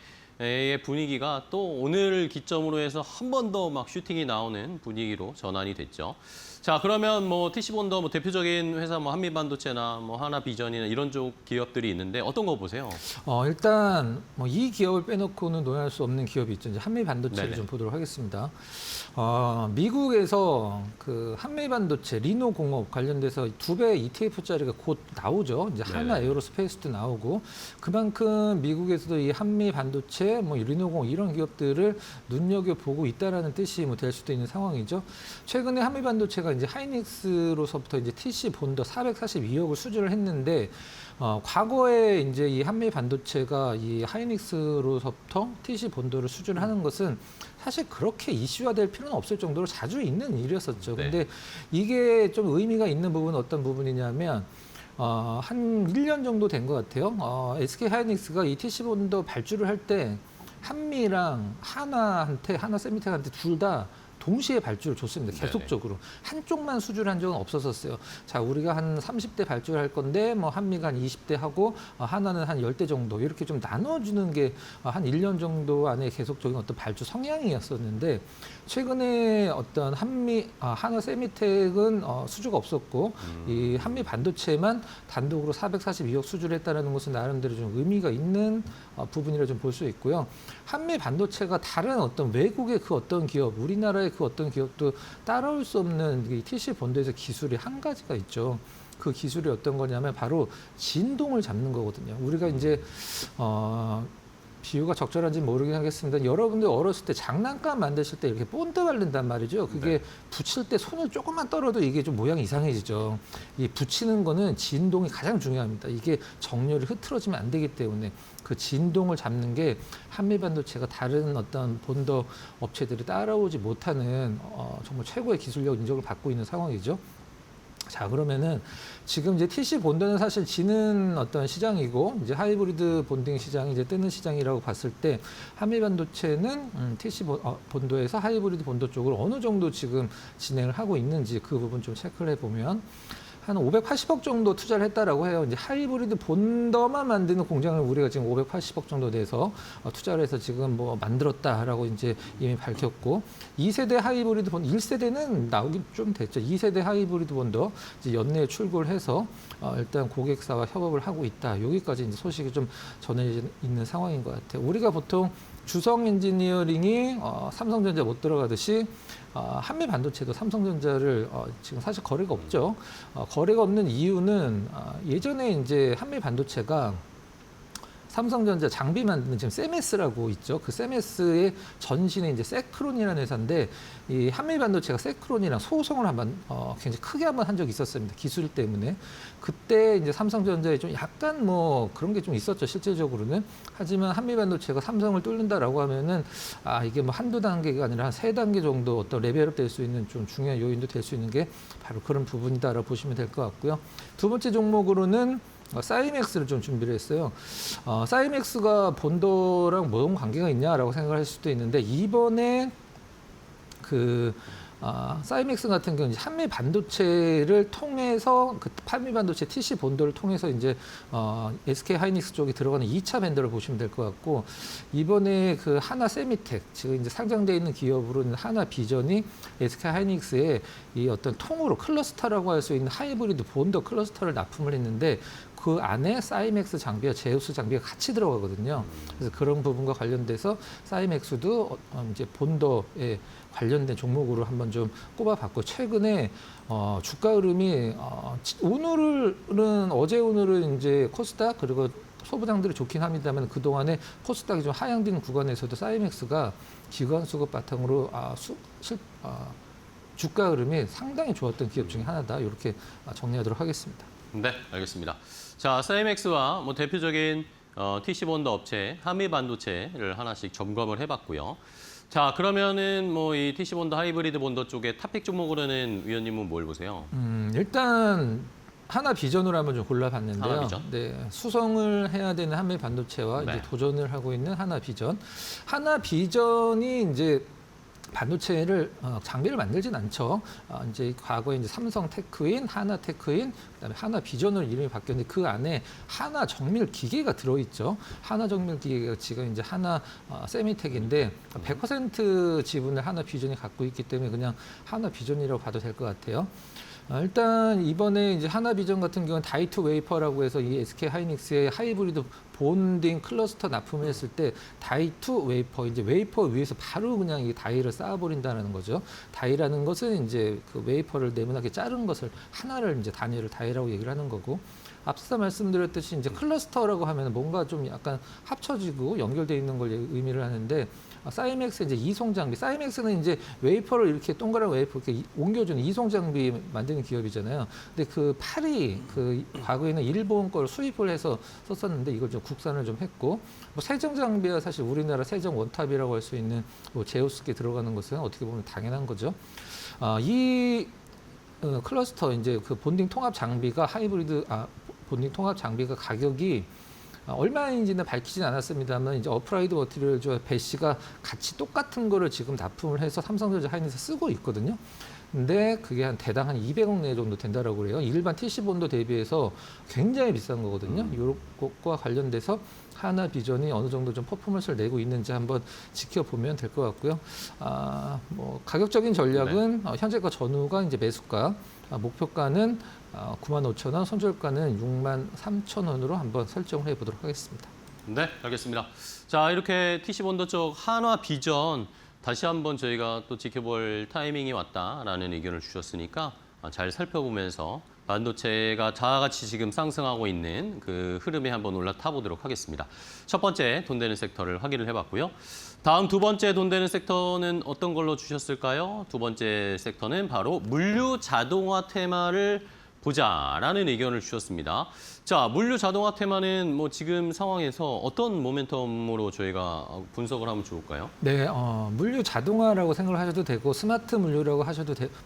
분위기가 또 오늘 기점으로 해서 한 번 더 막 슈팅이 나오는 분위기로 전환이 됐죠. 자, 그러면 뭐 TC 본더 뭐 대표적인 회사 뭐 한미반도체나 뭐 하나비전이나 이런 쪽 기업들이 있는데 어떤 거 보세요? 일단 뭐 이 기업을 빼놓고는 논할 수 없는 기업이 있죠. 이제 한미반도체를 네네. 좀 보도록 하겠습니다. 미국에서 그 한미반도체 리노공업 관련돼서 2배 ETF짜리가 곧 나오죠. 이제 네네. 하나 에어로스페이스도 나오고 그만큼 미국에서도 이 한미반도체, 뭐 리노공업 이런 기업들을 눈여겨 보고 있다라는 뜻이 뭐 될 수도 있는 상황이죠. 최근에 한미반도체가 이제 하이닉스로서부터 이제 TC 본더 442억을 수주를 했는데 과거에 이제 이 한미 반도체가 이 하이닉스로서부터 TC 본더를 수주를 하는 것은 사실 그렇게 이슈화될 필요는 없을 정도로 자주 있는 일이었었죠. 네. 근데 이게 좀 의미가 있는 부분은 어떤 부분이냐면 한 1년 정도 된 것 같아요. SK 하이닉스가 이 TC 본더 발주를 할 때 한미랑 하나 세미텍한테 둘 다 동시에 발주를 줬습니다. 계속적으로. 한쪽만 수주를 한 적은 없었어요. 자, 우리가 한 30대 발주를 할 건데 뭐 한미가 한 20대 하고 하나는 한 10대 정도 이렇게 좀 나눠주는 게 한 1년 정도 안에 계속적인 어떤 발주 성향이었었는데 최근에 어떤 하나 세미텍은 수주가 없었고 이 한미 반도체만 단독으로 442억 수주를 했다는 것은 나름대로 좀 의미가 있는 부분이라 좀 볼 수 있고요. 한미 반도체가 다른 어떤 외국의 그 어떤 기업, 우리나라의 그 어떤 기업도 따라올 수 없는 이 TC 본더에서 기술이 한 가지가 있죠. 그 기술이 어떤 거냐면 바로 진동을 잡는 거거든요. 우리가 이제 비유가 적절한지 모르긴 하겠습니다. 여러분들 어렸을 때 장난감 만드실 때 이렇게 본드 바른단 말이죠. 그게 붙일 때 손을 조금만 떨어도 이게 좀 모양이 이상해지죠. 이 붙이는 거는 진동이 가장 중요합니다. 이게 정렬이 흐트러지면 안 되기 때문에 그 진동을 잡는 게 한미반도체가 다른 어떤 본더 업체들이 따라오지 못하는 정말 최고의 기술력 인정을 받고 있는 상황이죠. 자, 그러면은 지금 이제 TC 본드는 사실 지는 어떤 시장이고 이제 하이브리드 본딩 시장이 이제 뜨는 시장이라고 봤을 때 한미 반도체는 TC 본도에서 하이브리드 본도 쪽으로 어느 정도 지금 진행을 하고 있는지 그 부분 좀 체크를 해보면 한 580억 정도 투자를 했다라고 해요. 이제 하이브리드 본더만 만드는 공장을 우리가 지금 580억 정도 내서 투자를 해서 지금 뭐 만들었다라고 이제 이미 밝혔고 2세대 하이브리드 본더 1세대는 나오기 좀 됐죠. 2세대 하이브리드 본더 이제 연내에 출고를 해서 일단 고객사와 협업을 하고 있다. 여기까지 이제 소식이 좀 전해져 있는 상황인 것 같아요. 우리가 보통 주성 엔지니어링이 삼성전자 못 들어가듯이 한미 반도체도 삼성전자를 지금 사실 거래가 없죠. 거래가 없는 이유는 예전에 이제 한미 반도체가 삼성전자 장비 만드는 지금 세메스라고 있죠. 그 세메스의 전신에 이제 세크론이라는 회사인데 이 한미 반도체가 세크론이랑 소송을 한번 굉장히 크게 한번 한 적이 있었습니다. 기술 때문에. 그때 이제 삼성전자에 좀 약간 뭐 그런 게 좀 있었죠. 실질적으로는. 하지만 한미 반도체가 삼성을 뚫는다라고 하면은 이게 뭐 한두 단계가 아니라 한 세 단계 정도 어떤 레벨업 될 수 있는 좀 중요한 요인도 될 수 있는 게 바로 그런 부분이다라고 보시면 될 것 같고요. 두 번째 종목으로는 사이맥스를 좀 준비를 했어요. 사이맥스가 본도랑 무슨 관계가 있냐라고 생각을 할 수도 있는데 이번에 사이맥스 같은 경우는 한미 반도체를 통해서 그 한미 반도체 TC 본도를 통해서 이제 SK 하이닉스 쪽에 들어가는 2차 벤더를 보시면 될 것 같고 이번에 그 하나 세미텍 지금 이제 상장돼 있는 기업으로는 하나 비전이 SK 하이닉스에 이 어떤 통으로 클러스터라고 할 수 있는 하이브리드 본더 클러스터를 납품을 했는데 그 안에 사이맥스 장비와 제우스 장비가 같이 들어가거든요. 그래서 그런 부분과 관련돼서 사이맥스도 이제 본더에 관련된 종목으로 한번 좀 꼽아봤고 최근에 주가 흐름이 오늘은 이제 코스닥 그리고 소부장들이 좋긴 합니다만 그 동안에 코스닥이 좀 하향되는 구간에서도 사이맥스가 기관 수급 바탕으로 주가 흐름이 상당히 좋았던 기업 중에 하나다. 이렇게 정리하도록 하겠습니다. 네, 알겠습니다. 자, 사이맥스와 뭐 대표적인 TC 본더 업체 한미 반도체를 하나씩 점검을 해봤고요. 자, 그러면은 뭐 이 TC 본더 하이브리드 본더 쪽에 탑픽 종목으로는 위원님은 뭘 보세요? 일단 하나 비전으로 한번 좀 골라봤는데요. 하나 비전? 네, 수성을 해야 되는 한미 반도체와 네. 이제 도전을 하고 있는 하나 비전. 하나 비전이 이제 반도체를 장비를 만들진 않죠. 이제 과거에 이제 삼성 테크인, 하나 테크인, 그다음에 하나 비전으로 이름이 바뀌었는데 그 안에 하나 정밀 기계가 들어있죠. 하나 정밀 기계가 지금 이제 하나 세미텍인데 100% 지분을 하나 비전이 갖고 있기 때문에 그냥 하나 비전이라고 봐도 될 것 같아요. 일단 이번에 이제 하나비전 같은 경우는 다이투 웨이퍼라고 해서 이 SK 하이닉스의 하이브리드 본딩 클러스터 납품을 했을 때 다이투 웨이퍼 이제 웨이퍼 위에서 바로 그냥 이 다이를 쌓아버린다는 거죠. 다이라는 것은 이제 그 웨이퍼를 네모나게 자른 것을 하나를 이제 단위를 다이라고 얘기를 하는 거고. 앞서 말씀드렸듯이 이제 클러스터라고 하면 뭔가 좀 약간 합쳐지고 연결되어 있는 걸 의미를 하는데 사이맥스 이제 이송 장비. 사이맥스는 이제 웨이퍼를 이렇게 동그란 웨이퍼 이렇게 옮겨주는 이송 장비 만드는 기업이잖아요. 근데 그 팔이 그 과거에는 일본 걸 수입을 해서 썼었는데 이걸 좀 국산을 좀 했고 뭐 세정 장비가 사실 우리나라 세정 원탑이라고 할 수 있는 뭐 제우스께 들어가는 것은 어떻게 보면 당연한 거죠. 이 클러스터 이제 그 본딩 통합 장비가 본딩 통합 장비가 가격이 얼마인지는 밝히진 않았습니다만 이제 어프라이드 머티리얼즈와 배시가 같이 똑같은 거를 지금 납품을 해서 삼성전자 하이닉스 쓰고 있거든요. 근데 그게 한 대당 한 200억 내 정도 된다라고 그래요. 일반 TC 본도 대비해서 굉장히 비싼 거거든요. 이런 것과 관련돼서 하나 비전이 어느 정도 좀 퍼포먼스를 내고 있는지 한번 지켜보면 될 것 같고요. 뭐 가격적인 전략은 현재가 전후가 이제 매수가, 목표가는 95,000원, 손절가는 63,000원으로 한번 설정을 해보도록 하겠습니다. 네, 알겠습니다. 자, 이렇게 TC 본더 쪽 한화 비전 다시 한번 저희가 또 지켜볼 타이밍이 왔다라는 의견을 주셨으니까 잘 살펴보면서 반도체가 자아같이 지금 상승하고 있는 그 흐름에 한번 올라타 보도록 하겠습니다. 첫 번째 돈 되는 섹터를 확인을 해봤고요. 다음 두 번째 돈 되는 섹터는 어떤 걸로 주셨을까요? 두 번째 섹터는 바로 물류 자동화 테마를 보자라는 의견을 주셨습니다. 자, 물류 자동화 테마는 뭐 지금 상황에서 어떤 모멘텀으로 저희가 분석을 하면 좋을까요? 네, 물류 자동화라고 생각을 하셔도 되고 스마트 물류라고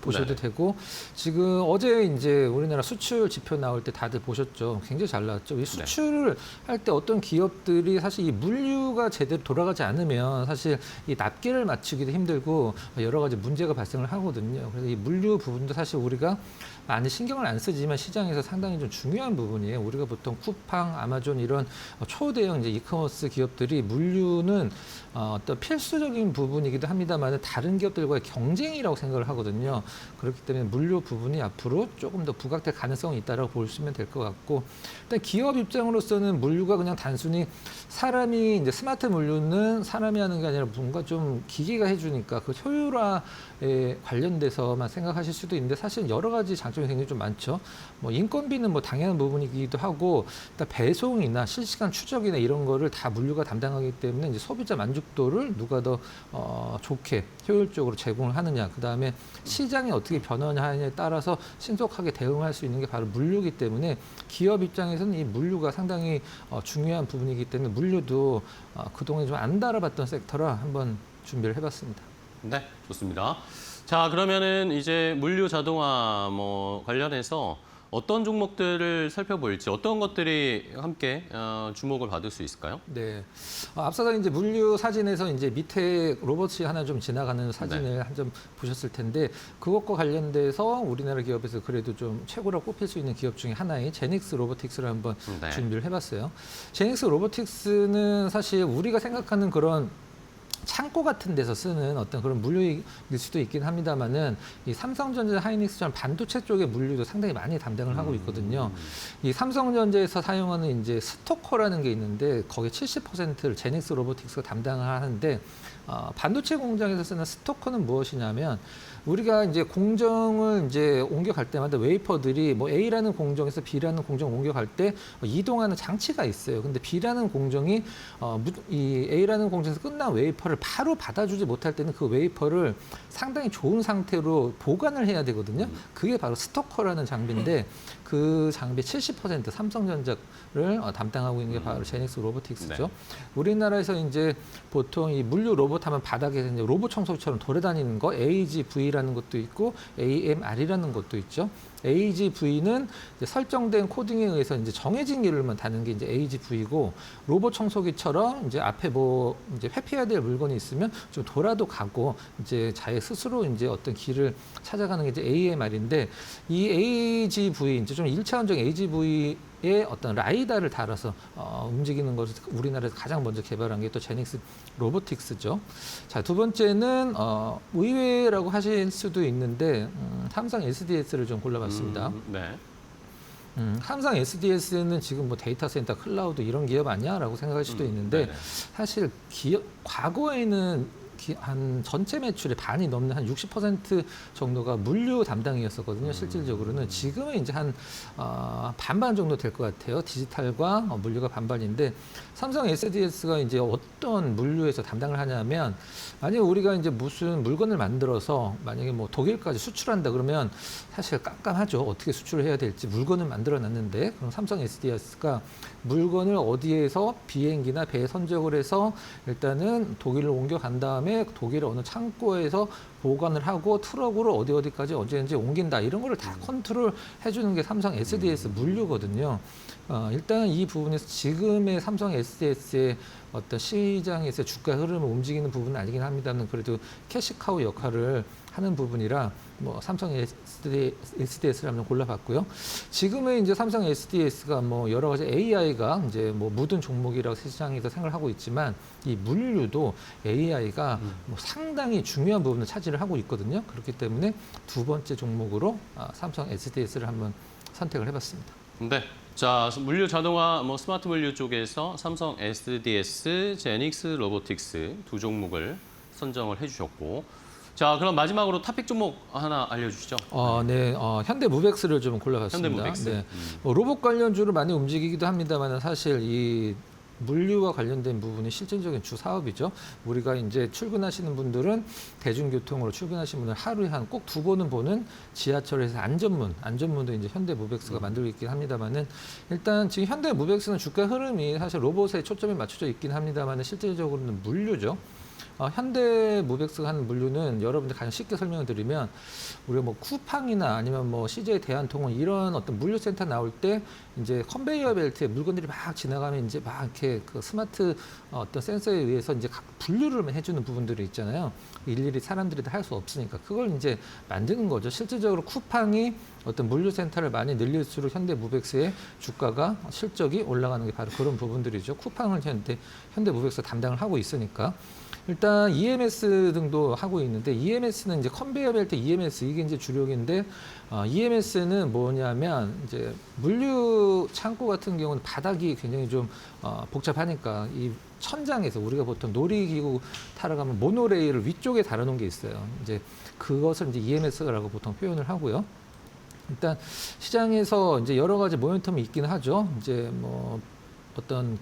보셔도 네. 되고 지금 어제 이제 우리나라 수출 지표 나올 때 다들 보셨죠. 굉장히 잘 나왔죠. 이 수출을 할 때 어떤 기업들이 사실 이 물류가 제대로 돌아가지 않으면 사실 이 납기를 맞추기도 힘들고 여러 가지 문제가 발생을 하거든요. 그래서 이 물류 부분도 사실 우리가 많이 신경을 안 쓰지만 시장에서 상당히 좀 중요한 부분이에요. 우리가 보통 쿠팡, 아마존 이런 초대형 이제 이커머스 기업들이 물류는 어떤 필수적인 부분이기도 합니다만 다른 기업들과의 경쟁이라고 생각을 하거든요. 그렇기 때문에 물류 부분이 앞으로 조금 더 부각될 가능성이 있다고 보시면 될 것 같고, 일단 기업 입장으로서는 물류가 그냥 단순히 사람이 이제 스마트 물류는 사람이 하는 게 아니라 뭔가 좀 기계가 해주니까 그 효율화에 관련돼서만 생각하실 수도 있는데 사실 여러 가지 장점이 굉장히 좀 많죠. 뭐 인건비는 뭐 당연한 부분이기도 하고, 일단 배송이나 실시간 추적이나 이런 거를 다 물류가 담당하기 때문에 이제 소비자 만족도를 누가 더 좋게 효율적으로 제공을 하느냐, 그 다음에 시장이 어떻게 변화하느냐에 따라서 신속하게 대응할 수 있는 게 바로 물류이기 때문에 기업 입장에서는 이 물류가 상당히 중요한 부분이기 때문에 물류도 그동안 좀 안 다뤄봤던 섹터라 한번 준비를 해봤습니다. 네, 좋습니다. 자, 그러면은 이제 물류 자동화 뭐 관련해서 어떤 종목들을 살펴볼지, 어떤 것들이 함께 주목을 받을 수 있을까요? 네. 앞서서 이제 물류 사진에서 이제 밑에 로봇이 하나 좀 지나가는 사진을 한 점 보셨을 텐데, 그것과 관련돼서 우리나라 기업에서 그래도 좀 최고라고 꼽힐 수 있는 기업 중에 하나인 제닉스 로보틱스를 한번 네. 준비를 해봤어요. 제닉스 로보틱스는 사실 우리가 생각하는 그런 창고 같은 데서 쓰는 어떤 그런 물류일 수도 있긴 합니다만은 이 삼성전자, 하이닉스처럼 반도체 쪽의 물류도 상당히 많이 담당을 하고 있거든요. 이 삼성전자에서 사용하는 이제 스토커라는 게 있는데 거기에 70%를 제닉스 로보틱스가 담당을 하는데, 반도체 공장에서 쓰는 스토커는 무엇이냐면 우리가 이제 공정을 이제 옮겨갈 때마다 웨이퍼들이 뭐 A라는 공정에서 B라는 공정 옮겨갈 때 이동하는 장치가 있어요. 근데 B라는 공정이 이 A라는 공정에서 끝난 웨이퍼를 바로 받아주지 못할 때는 그 웨이퍼를 상당히 좋은 상태로 보관을 해야 되거든요. 그게 바로 스토커라는 장비인데 그 장비 70% 삼성전자를 담당하고 있는 게 바로 제닉스 로보틱스죠. 네. 우리나라에서 이제 보통 이 물류 로봇 하면 바닥에 이제 로봇 청소기처럼 돌아다니는 거 AGV라는 것도 있고 AMR이라는 것도 있죠. AGV는 이제 설정된 코딩에 의해서 이제 정해진 길을만 다는 게 이제 AGV고, 로봇 청소기처럼 이제 앞에 뭐 이제 회피해야 될 물건이 있으면 좀 돌아도 가고 이제 자기 스스로 이제 어떤 길을 찾아가는 게 이제 AMR인데, 이 AGV 이제 좀 1차원적 AGV의 어떤 라이다를 달아서 움직이는 것을 우리나라에서 가장 먼저 개발한 게 또 제닉스 로보틱스죠. 자, 두 번째는 의외라고 하실 수도 있는데 삼성 SDS를 좀 골라봤습니다. 네. 삼성 SDS는 지금 뭐 데이터 센터, 클라우드 이런 기업 아니야라고 생각할 수도 있는데 네네. 사실 과거에는 한 전체 매출의 반이 넘는 한 60% 정도가 물류 담당이었었거든요. 실질적으로는 지금은 이제 한 반반 정도 될 것 같아요. 디지털과 물류가 반반인데, 삼성 SDS가 이제 어떤 물류에서 담당을 하냐면, 만약에 우리가 이제 무슨 물건을 만들어서 만약에 뭐 독일까지 수출한다 그러면 사실 깜깜하죠. 어떻게 수출을 해야 될지. 물건을 만들어 놨는데, 그럼 삼성 SDS가 물건을 어디에서 비행기나 배에 선적을 해서 일단은 독일로 옮겨간 다음에 독일의 어느 창고에서 보관을 하고 트럭으로 어디까지 언제든지 옮긴다, 이런 거를 다 컨트롤 해주는 게 삼성 SDS 물류거든요. 일단 이 부분에서 지금의 삼성 SDS의 어떤 시장에서 주가 흐름을 움직이는 부분은 아니긴 합니다만 그래도 캐시카우 역할을 하는 부분이라 뭐 삼성 SDS를 한번 골라봤고요. 지금의 이제 삼성 SDS가 뭐 여러 가지 AI가 이제 뭐 묻은 종목이라고 시장에서 생각을 하고 있지만, 이 물류도 AI가 뭐 상당히 중요한 부분을 차지를 하고 있거든요. 그렇기 때문에 두 번째 종목으로 삼성 SDS를 한번 선택을 해봤습니다. 네. 자, 물류 자동화, 뭐 스마트 물류 쪽에서 삼성 SDS, 제닉스 로보틱스 두 종목을 선정을 해주셨고, 자, 그럼 마지막으로 탑픽 종목 하나 알려주시죠. 네, 현대무벡스를 좀 골라봤습니다. 현대무벡스. 네, 뭐 로봇 관련주로 많이 움직이기도 합니다만 사실 이 물류와 관련된 부분이 실질적인 주 사업이죠. 우리가 이제 출근하시는 분들은 대중교통으로 출근하시는 분들 하루에 한 꼭 2번은 보는 지하철에서 안전문도 이제 현대모백스가 만들고 있긴 합니다만은 일단 지금 현대모백스는 주가 흐름이 사실 로봇에 초점이 맞춰져 있긴 합니다만은 실질적으로는 물류죠. 현대모백스가 하는 물류는 여러분들 가장 쉽게 설명을 드리면 우리가 뭐 쿠팡이나 아니면 뭐 CJ 대한통운 이런 어떤 물류센터 나올 때 이제 컨베이어 벨트에 물건들이 막 지나가면 이제 막 이렇게 그 스마트 어떤 센서에 의해서 이제 각 분류를 해주는 부분들이 있잖아요. 일일이 사람들이 다 할 수 없으니까 그걸 이제 만드는 거죠. 실질적으로 쿠팡이 어떤 물류센터를 많이 늘릴수록 현대모백스의 주가가 실적이 올라가는 게 바로 그런 부분들이죠. 쿠팡을 현대모백스가 담당을 하고 있으니까. 일단 EMS 등도 하고 있는데 EMS는 이제 컨베이어 벨트 EMS 이게 이제 주력인데 EMS는 뭐냐면 이제 물류 창고 같은 경우는 바닥이 굉장히 좀 복잡하니까 이 천장에서 우리가 보통 놀이기구 타러 가면 모노레일을 위쪽에 달아놓은 게 있어요. 이제 그것을 이제 EMS라고 보통 표현을 하고요. 일단 시장에서 이제 여러 가지 모멘텀이 있긴 하죠. 이제 뭐 어떤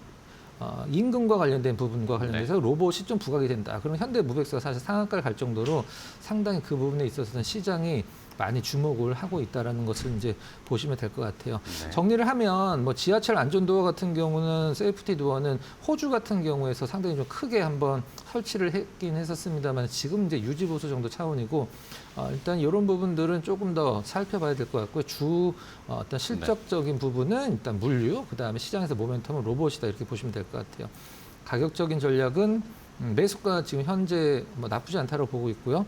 임금과 관련된 부분과 관련해서 로봇이 좀 부각이 된다. 그러면 현대모백스가 사실 상한가를 갈 정도로 상당히 그 부분에 있어서는 시장이 많이 주목을 하고 있다라는 것을 이제 보시면 될 것 같아요. 네. 정리를 하면 뭐 지하철 안전도어 같은 경우는 세이프티 도어는 호주 같은 경우에서 상당히 좀 크게 한번 설치를 했긴 했었습니다만 지금 이제 유지 보수 정도 차원이고 일단 이런 부분들은 조금 더 살펴봐야 될 것 같고요. 어떤 실적적인 부분은 일단 물류, 그다음에 시장에서 모멘텀은 로봇이다 이렇게 보시면 될 것 같아요. 가격적인 전략은 매수가 지금 현재 뭐 나쁘지 않다고 보고 있고요.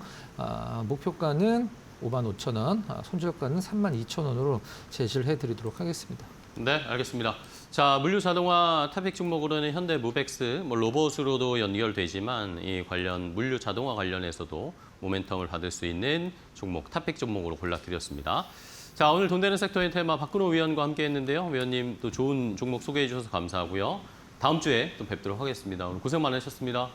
목표가는 55,000원, 손절가는 32,000원으로 제시를 해드리도록 하겠습니다. 네, 알겠습니다. 자, 물류 자동화 탑픽 종목으로는 현대모백스, 뭐 로봇으로도 연결되지만 이 관련 물류 자동화 관련해서도 모멘텀을 받을 수 있는 종목 탑픽 종목으로 골라드렸습니다. 자, 오늘 돈 되는 섹터의 테마 박근호 위원과 함께했는데요. 위원님 또 좋은 종목 소개해 주셔서 감사하고요. 다음 주에 또 뵙도록 하겠습니다. 오늘 고생 많으셨습니다.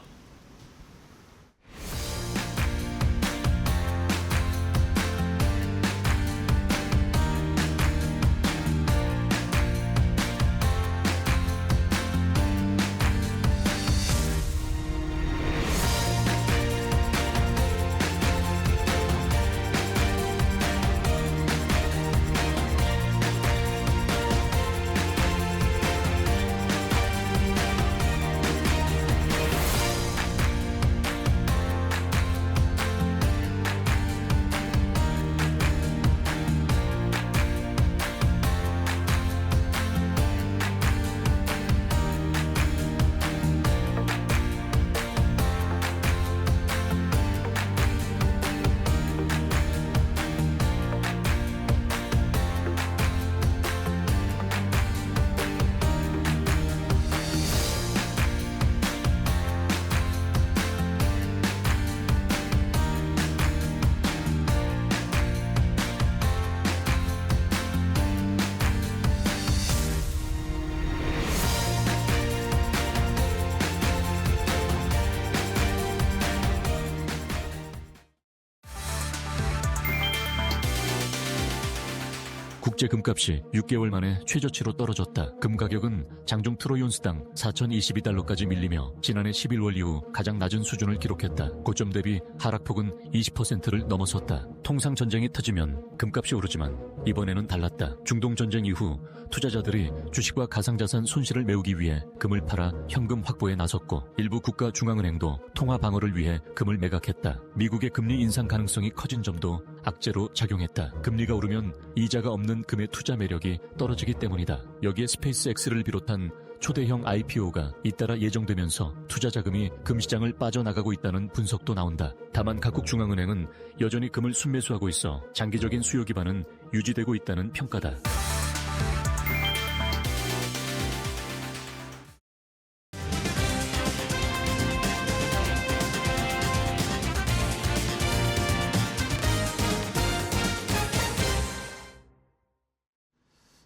국제 금값이 6개월 만에 최저치로 떨어졌다. 금 가격은 장중 트로이온스당 4,022달러까지 밀리며 지난해 11월 이후 가장 낮은 수준을 기록했다. 고점 대비 하락폭은 20%를 넘어섰다. 통상 전쟁이 터지면 금값이 오르지만 이번에는 달랐다. 중동 전쟁 이후 투자자들이 주식과 가상자산 손실을 메우기 위해 금을 팔아 현금 확보에 나섰고 일부 국가 중앙은행도 통화 방어를 위해 금을 매각했다. 미국의 금리 인상 가능성이 커진 점도 악재로 작용했다. 금리가 오르면 이자가 없는 금의 투자 매력이 떨어지기 때문이다. 여기에 스페이스X를 비롯한 초대형 IPO가 잇따라 예정되면서 투자 자금이 금 시장을 빠져나가고 있다는 분석도 나온다. 다만 각국 중앙은행은 여전히 금을 순매수하고 있어 장기적인 수요 기반은 유지되고 있다는 평가다.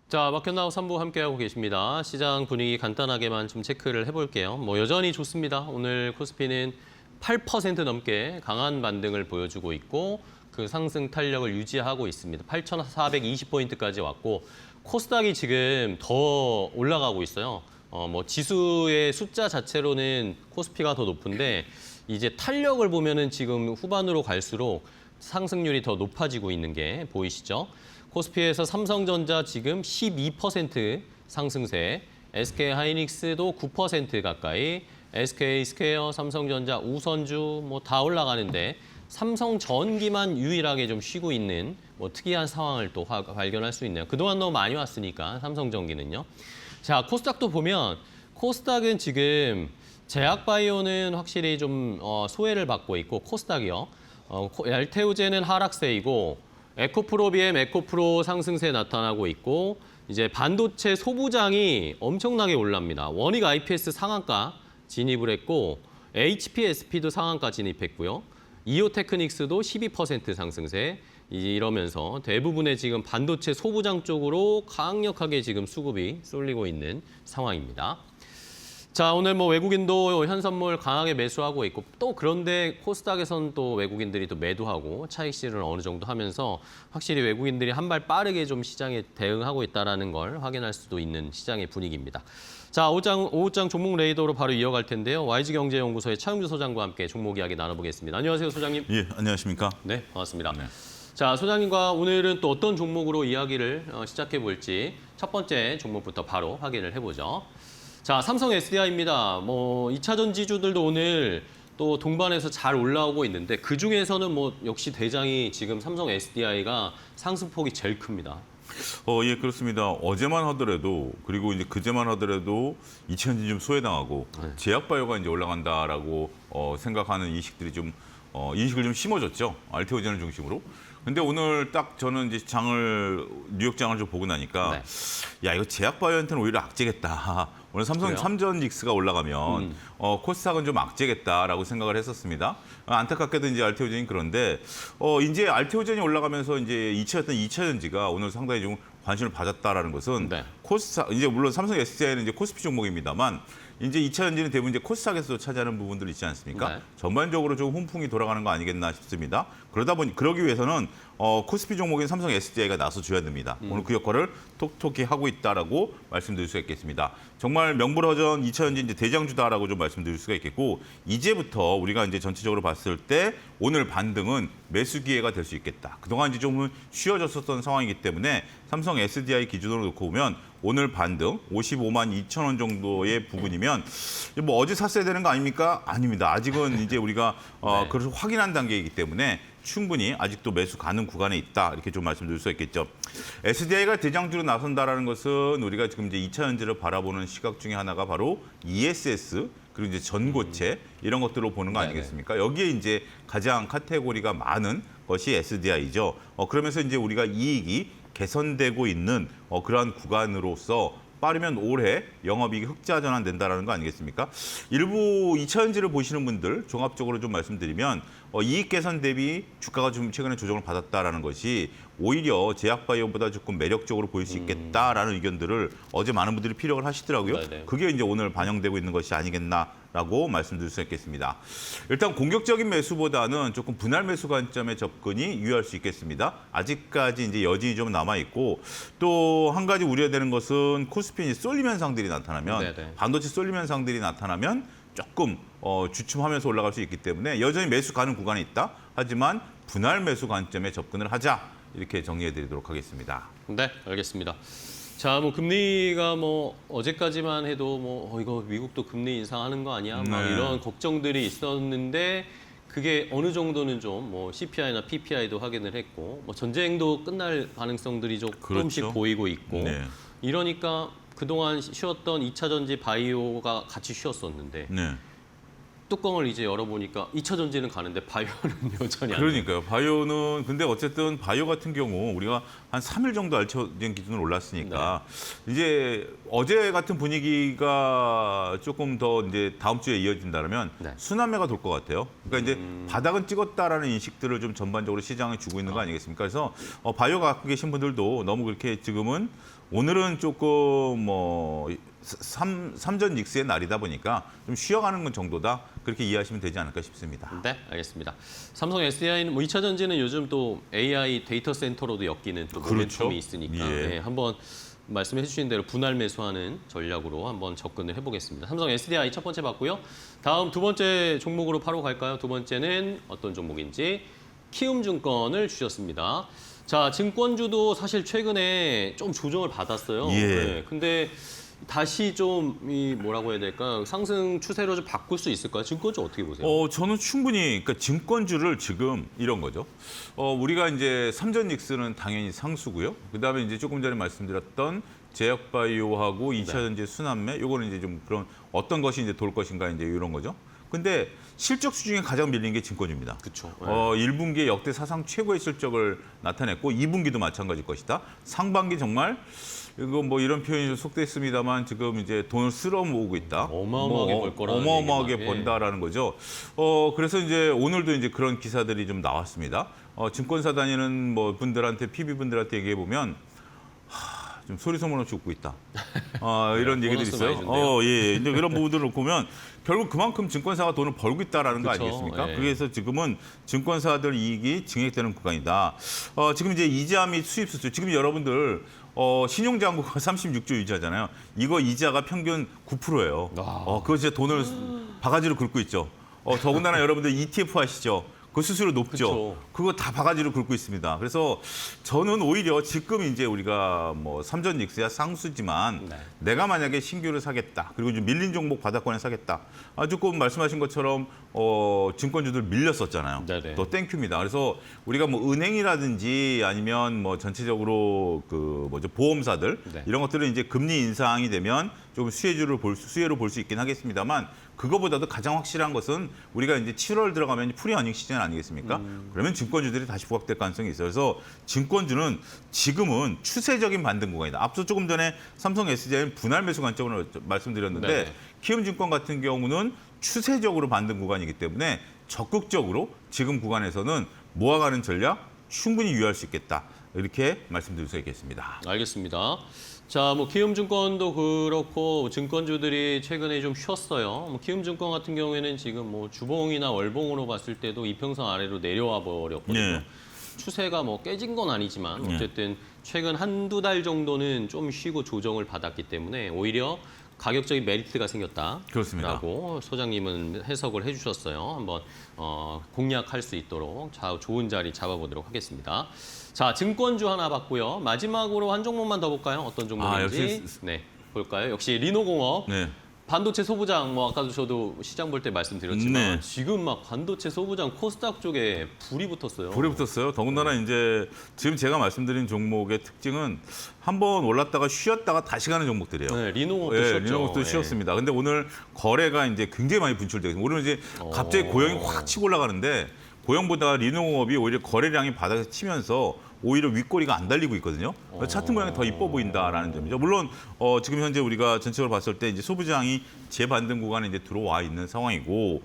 자, 마켓나우 3부 함께하고 계십니다. 시장 분위기 간단하게만 좀 체크를 해볼게요. 뭐 여전히 좋습니다. 오늘 코스피는 8% 넘게 강한 반등을 보여주고 있고 그 상승 탄력을 유지하고 있습니다. 8,420포인트까지 왔고 코스닥이 지금 더 올라가고 있어요. 뭐 지수의 숫자 자체로는 코스피가 더 높은데 이제 탄력을 보면은 지금 후반으로 갈수록 상승률이 더 높아지고 있는 게 보이시죠? 코스피에서 삼성전자 지금 12% 상승세, SK하이닉스도 9% 가까이, SK스퀘어, 삼성전자, 우선주 뭐 다 올라가는데 삼성전기만 유일하게 좀 쉬고 있는 뭐 특이한 상황을 또 발견할 수 있네요. 그동안 너무 많이 왔으니까 삼성전기는요. 자, 코스닥도 보면 코스닥은 지금 제약바이오는 확실히 좀 소외를 받고 있고 코스닥이요. 알테오젠은 하락세이고 에코프로, 에코프로 상승세 나타나고 있고 이제 반도체 소부장이 엄청나게 올랍니다. 원익 IPS 상한가 진입을 했고 HPSP도 상한가 진입했고요. 이오테크닉스도 12% 상승세 이러면서 대부분의 지금 반도체 소부장 쪽으로 강력하게 지금 수급이 쏠리고 있는 상황입니다. 자, 오늘 뭐 외국인도 현선물 강하게 매수하고 있고 또 그런데 코스닥에서는 또 외국인들이 또 매도하고 차익 실현을 어느 정도 하면서 확실히 외국인들이 한 발 빠르게 좀 시장에 대응하고 있다는 걸 확인할 수도 있는 시장의 분위기입니다. 자, 오후장 종목 레이더로 바로 이어갈 텐데요. YG경제연구소의 차용주 소장과 함께 종목 이야기 나눠보겠습니다. 안녕하세요, 소장님. 예, 안녕하십니까? 네, 반갑습니다. 자, 소장님과 오늘은 또 어떤 종목으로 이야기를 시작해 볼지 첫 번째 종목부터 바로 확인을 해보죠. 자, 삼성 SDI입니다. 뭐 2차 전지주들도 오늘 또 동반해서 잘 올라오고 있는데 그 중에서는 뭐 역시 대장이 지금 삼성 SDI가 상승폭이 제일 큽니다. 예, 그렇습니다. 어제만 하더라도 그리고 이제 그제만 하더라도 이천지 좀 소외당하고 제약바이오가 이제 올라간다라고 생각하는 인식들이 좀 인식을 좀 심어졌죠. 알테오젠을 중심으로. 근데 오늘 딱 저는 이제 뉴욕장을 좀 보고 나니까 야, 이거 제약바이오한테는 오히려 악재겠다. 오늘 삼성 그래요? 삼전직스가 올라가면 코스닥은 좀 악재겠다라고 생각을 했었습니다. 안타깝게도 이제 알테오젠이 그런데 이제 알테오젠이 올라가면서 이제 2차 전지가 오늘 상당히 좀 관심을 받았다라는 것은 네. 코스닥 이제 물론 삼성 SDI는 이제 코스피 종목입니다만 이제 2차 전지는 대부분 이제 코스닥에서 차지하는 부분들이 있지 않습니까? 네. 전반적으로 좀 훈풍이 돌아가는 거 아니겠나 싶습니다. 그러기 위해서는 코스피 종목인 삼성 SDI가 나서줘야 됩니다. 오늘 그 역할을 톡톡히 하고 있다라고 말씀드릴 수가 있겠습니다. 정말 명불허전 2차 전지 이제 대장주다라고 좀 말씀드릴 수가 있겠고 이제부터 우리가 이제 전체적으로 봤을 때 오늘 반등은 매수 기회가 될 수 있겠다. 그동안 이제 좀 쉬어졌었던 상황이기 때문에 삼성 SDI 기준으로 놓고 보면 오늘 반등 55만 2천 원 정도의 부분이면 뭐 어제 샀어야 되는 거 아닙니까? 아닙니다. 아직은 이제 우리가 그래서 확인한 단계이기 때문에 충분히 아직도 매수 가능 구간에 있다. 이렇게 좀 말씀드릴 수 있겠죠. SDI가 대장주로 나선다라는 것은 우리가 지금 이제 2차 전지를 바라보는 시각 중에 하나가 바로 ESS 그리고 이제 전고체 이런 것들로 보는 거 아니겠습니까? 여기에 이제 가장 카테고리가 많은 것이 SDI죠. 그러면서 이제 우리가 이익이 개선되고 있는 그러한 구간으로서 빠르면 올해 영업이익이 흑자 전환된다는 거 아니겠습니까? 일부 2차 전지를 보시는 분들 종합적으로 좀 말씀드리면 이익 개선 대비 주가가 좀 최근에 조정을 받았다라는 것이 오히려 제약바이오보다 조금 매력적으로 보일 수 있겠다라는 의견들을 어제 많은 분들이 피력을 하시더라고요. 네네. 그게 이제 오늘 반영되고 있는 것이 아니겠나라고 말씀드릴 수 있겠습니다. 일단 공격적인 매수보다는 조금 분할 매수 관점의 접근이 유효할 수 있겠습니다. 아직까지 이제 여진이 좀 남아 있고 또 한 가지 우려되는 것은 코스피 쏠림 현상들이 나타나면 네네. 반도체 쏠림 현상들이 나타나면 조금 주춤하면서 올라갈 수 있기 때문에 여전히 매수 가는 구간이 있다. 하지만 분할 매수 관점에 접근을 하자. 이렇게 정리해드리도록 하겠습니다. 네, 알겠습니다. 자, 뭐 금리가 뭐 어제까지만 해도 뭐 이거 미국도 금리 인상하는 거 아니야? 막 네. 이런 걱정들이 있었는데 그게 어느 정도는 좀 뭐 CPI나 PPI도 확인을 했고 뭐 전쟁도 끝날 가능성들이 조금씩 그렇죠. 보이고 있고 네. 이러니까 그동안 쉬었던 2차 전지 바이오가 같이 쉬었었는데 네. 뚜껑을 이제 열어보니까 2차 전지는 가는데 바이오는 여전히 안 그러니까요. 바이오는 근데 어쨌든 바이오 같은 경우 우리가 한 3일 정도 알처진 기준으로 올랐으니까 이제 어제 같은 분위기가 조금 더 이제 다음 주에 이어진다면 네. 순환매가 돌 것 같아요. 그러니까 이제 바닥은 찍었다라는 인식들을 좀 전반적으로 시장에 주고 있는 거 아니겠습니까? 그래서 바이오 갖고 계신 분들도 너무 그렇게 지금은 오늘은 조금 뭐 삼전 닉스의 날이다 보니까 좀 쉬어가는 건 정도다. 그렇게 이해하시면 되지 않을까 싶습니다. 네, 알겠습니다. 삼성 SDI는 뭐 2차 전지는 요즘 또 AI 데이터 센터로도 엮이는 또 그렇죠. 모멘텀이 있으니까 예. 네, 한번 말씀해 주신 대로 분할 매수하는 전략으로 한번 접근을 해보겠습니다. 삼성 SDI 첫 번째 봤고요. 다음 두 번째 종목으로 바로 갈까요? 두 번째는 어떤 종목인지 키움증권을 주셨습니다. 자, 증권주도 사실 최근에 좀 조정을 받았어요. 예. 네, 근데 다시 좀 이 뭐라고 해야 될까? 상승 추세로 좀 바꿀 수 있을까요? 증권주 어떻게 보세요? 저는 충분히 그러니까 증권주를 지금 이런 거죠. 우리가 이제 삼전 닉스는 당연히 상수고요. 그다음에 이제 조금 전에 말씀드렸던 제약바이오하고 2차 전지 순환매 요거는 이제 좀 그런 어떤 것이 이제 돌 것인가 이제 이런 거죠. 근데 실적수 중에 가장 밀린 게 증권주입니다. 그렇죠. 1분기에 역대 사상 최고의 실적을 나타냈고 2분기도 마찬가지일 것이다. 상반기 정말 이거 뭐 이런 표현이 좀 속됐습니다만 지금 이제 돈을 쓸어 모으고 있다. 어마어마하게 벌 거라는 어마어마하게 얘기만, 예. 번다라는 거죠. 그래서 이제 오늘도 이제 그런 기사들이 좀 나왔습니다. 증권사 다니는 뭐 분들한테 PB 분들한테 얘기해 보면 좀 소리 소문 없이 웃고 있다. 이런 얘기들이 보너스 많이 있어요. 준대요. 예. 이제 이런 부분들을 보면 결국 그만큼 증권사가 돈을 벌고 있다라는 거 그쵸, 아니겠습니까? 예. 그래서 지금은 증권사들 이익이 증액되는 구간이다. 지금 이제 이자 및 수입 수수 지금 여러분들 신용장부가 36조 유지하잖아요. 이거 이자가 평균 9%예요. 그거 진짜 돈을 바가지로 긁고 있죠. 더군다나 여러분들 ETF 하시죠. 그 수수료 높죠. 그쵸. 그거 다 바가지로 긁고 있습니다. 그래서 저는 오히려 지금 이제 우리가 뭐 삼전 닉스야 상수지만 네. 내가 만약에 신규를 사겠다. 그리고 좀 밀린 종목 바닥권에 사겠다. 조금 말씀하신 것처럼 증권주들 밀렸었잖아요. 네네. 또 땡큐입니다. 그래서 우리가 뭐 은행이라든지 아니면 뭐 전체적으로 그 뭐죠 보험사들 네. 이런 것들은 이제 금리 인상이 되면 좀 수혜로 볼 수 있긴 하겠습니다만 그거보다도 가장 확실한 것은 우리가 이제 7월 들어가면 프리 어닝 시즌 아니겠습니까? 그러면 증권주들이 다시 부각될 가능성이 있어요. 그래서 증권주는 지금은 추세적인 반등 구간이다. 앞서 조금 전에 삼성 SDI는 분할 매수 관점으로 말씀드렸는데 네네. 키움증권 같은 경우는 추세적으로 반등 구간이기 때문에 적극적으로 지금 구간에서는 모아가는 전략 충분히 유효할 수 있겠다. 이렇게 말씀드릴 수 있겠습니다. 알겠습니다. 자, 뭐 키움증권도 그렇고 증권주들이 최근에 좀 쉬었어요. 뭐 키움증권 같은 경우에는 지금 뭐 주봉이나 월봉으로 봤을 때도 이평선 아래로 내려와 버렸거든요. 네. 추세가 뭐 깨진 건 아니지만 어쨌든 최근 한두 달 정도는 좀 쉬고 조정을 받았기 때문에 오히려 가격적인 메리트가 생겼다라고 그렇습니다. 소장님은 해석을 해주셨어요. 한번 공략할 수 있도록 좋은 자리 잡아보도록 하겠습니다. 자, 증권주 하나 봤고요. 마지막으로 한 종목만 더 볼까요? 어떤 종목인지 역시- 네, 볼까요? 역시 리노공업. 네. 반도체 소부장 뭐 아까도 저도 시장 볼 때 말씀드렸지만 네. 지금 막 반도체 소부장 코스닥 쪽에 불이 붙었어요. 불에 붙었어요. 더군다나 이제 지금 제가 말씀드린 종목의 특징은 한번 올랐다가 쉬었다가 다시 가는 종목들이에요. 네, 리노공업도 예, 쉬었죠. 리노공업도 예. 쉬었습니다. 근데 오늘 거래가 이제 굉장히 많이 분출되고 있습니다. 오늘 이제 갑자기 고용이 확 치고 올라가는데 고용보다 리노공업이 오히려 거래량이 바닥에 치면서 오히려 윗꼬리가 안 달리고 있거든요. 차트 모양이 더 이뻐 보인다라는 점이죠. 물론 지금 현재 우리가 전체적으로 봤을 때 이제 소부장이 재반등 구간에 이제 들어와 있는 상황이고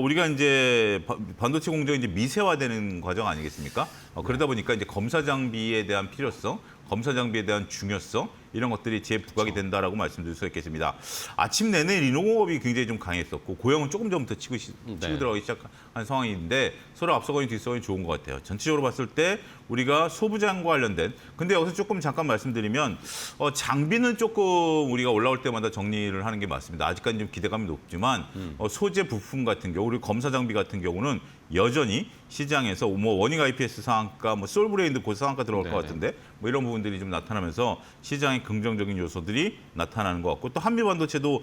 우리가 이제 반도체 공정이 이제 미세화되는 과정 아니겠습니까? 그러다 보니까 이제 검사 장비에 대한 필요성, 검사 장비에 대한 중요성 이런 것들이 재부각이 된다라고 말씀드릴 수 있겠습니다. 아침 내내 리노공업이 굉장히 좀 강했었고 고용은 조금 전부터 치고 들어가기 시작한 상황인데 서로 앞서거니 뒤서거니 좋은 것 같아요. 전체적으로 봤을 때 우리가 소부장과 관련된 근데 여기서 조금 잠깐 말씀드리면 장비는 조금 우리가 올라올 때마다 정리를 하는 게 맞습니다. 아직까지 좀 기대감이 높지만 소재 부품 같은 경우 우리 검사 장비 같은 경우는 여전히 시장에서 뭐 워닝 IPS 상한가, 뭐 솔브레인드 고상한가 들어갈 것 네네. 같은데 뭐 이런 부분들이 좀 나타나면서 시장의 긍정적인 요소들이 나타나는 것 같고 또 한미 반도체도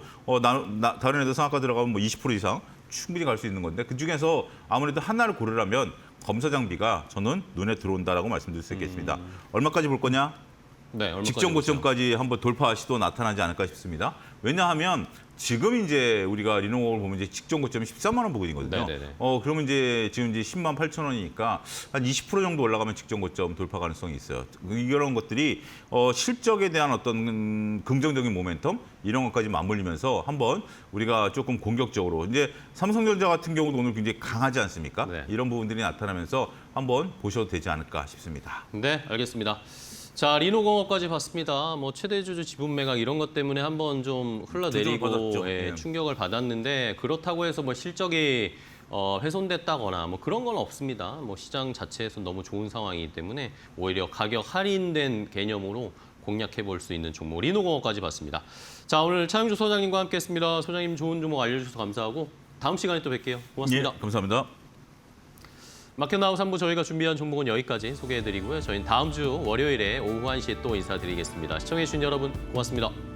다른 애들 상한가 들어가면 뭐 20% 이상 충분히 갈 수 있는 건데 그 중에서 아무래도 하나를 고르라면 검사 장비가 저는 눈에 들어온다라고 말씀드릴 수 있겠습니다. 얼마까지 볼 거냐? 네, 얼마까지 직전 보세요? 고점까지 한번 돌파 시도 나타나지 않을까 싶습니다. 왜냐하면 지금 이제 우리가 리노공업을 보면 이제 직전 고점이 13만 원 부근이거든요. 네네네. 그러면 이제 지금 이제 10만 8천 원이니까 한 20% 정도 올라가면 직전 고점 돌파 가능성이 있어요. 이런 것들이 실적에 대한 어떤 긍정적인 모멘텀 이런 것까지 맞물리면서 한번 우리가 조금 공격적으로 이제 삼성전자 같은 경우도 오늘 굉장히 강하지 않습니까? 네. 이런 부분들이 나타나면서 한번 보셔도 되지 않을까 싶습니다. 네, 알겠습니다. 자, 리노공업까지 봤습니다. 뭐 최대주주 지분 매각 이런 것 때문에 한번 좀 흘러내리고 조정을 받았죠. 예, 네. 충격을 받았는데 그렇다고 해서 뭐 실적이 훼손됐다거나 뭐 그런 건 없습니다. 뭐 시장 자체에서 너무 좋은 상황이기 때문에 오히려 가격 할인된 개념으로 공략해 볼 수 있는 종목 리노공업까지 봤습니다. 자, 오늘 차영주 소장님과 함께했습니다. 소장님 좋은 종목 알려주셔서 감사하고 다음 시간에 또 뵐게요. 고맙습니다. 예, 감사합니다. 마켓나우 3부 저희가 준비한 종목은 여기까지 소개해드리고요. 저희는 다음 주 월요일에 오후 1시에 또 인사드리겠습니다. 시청해주신 여러분 고맙습니다.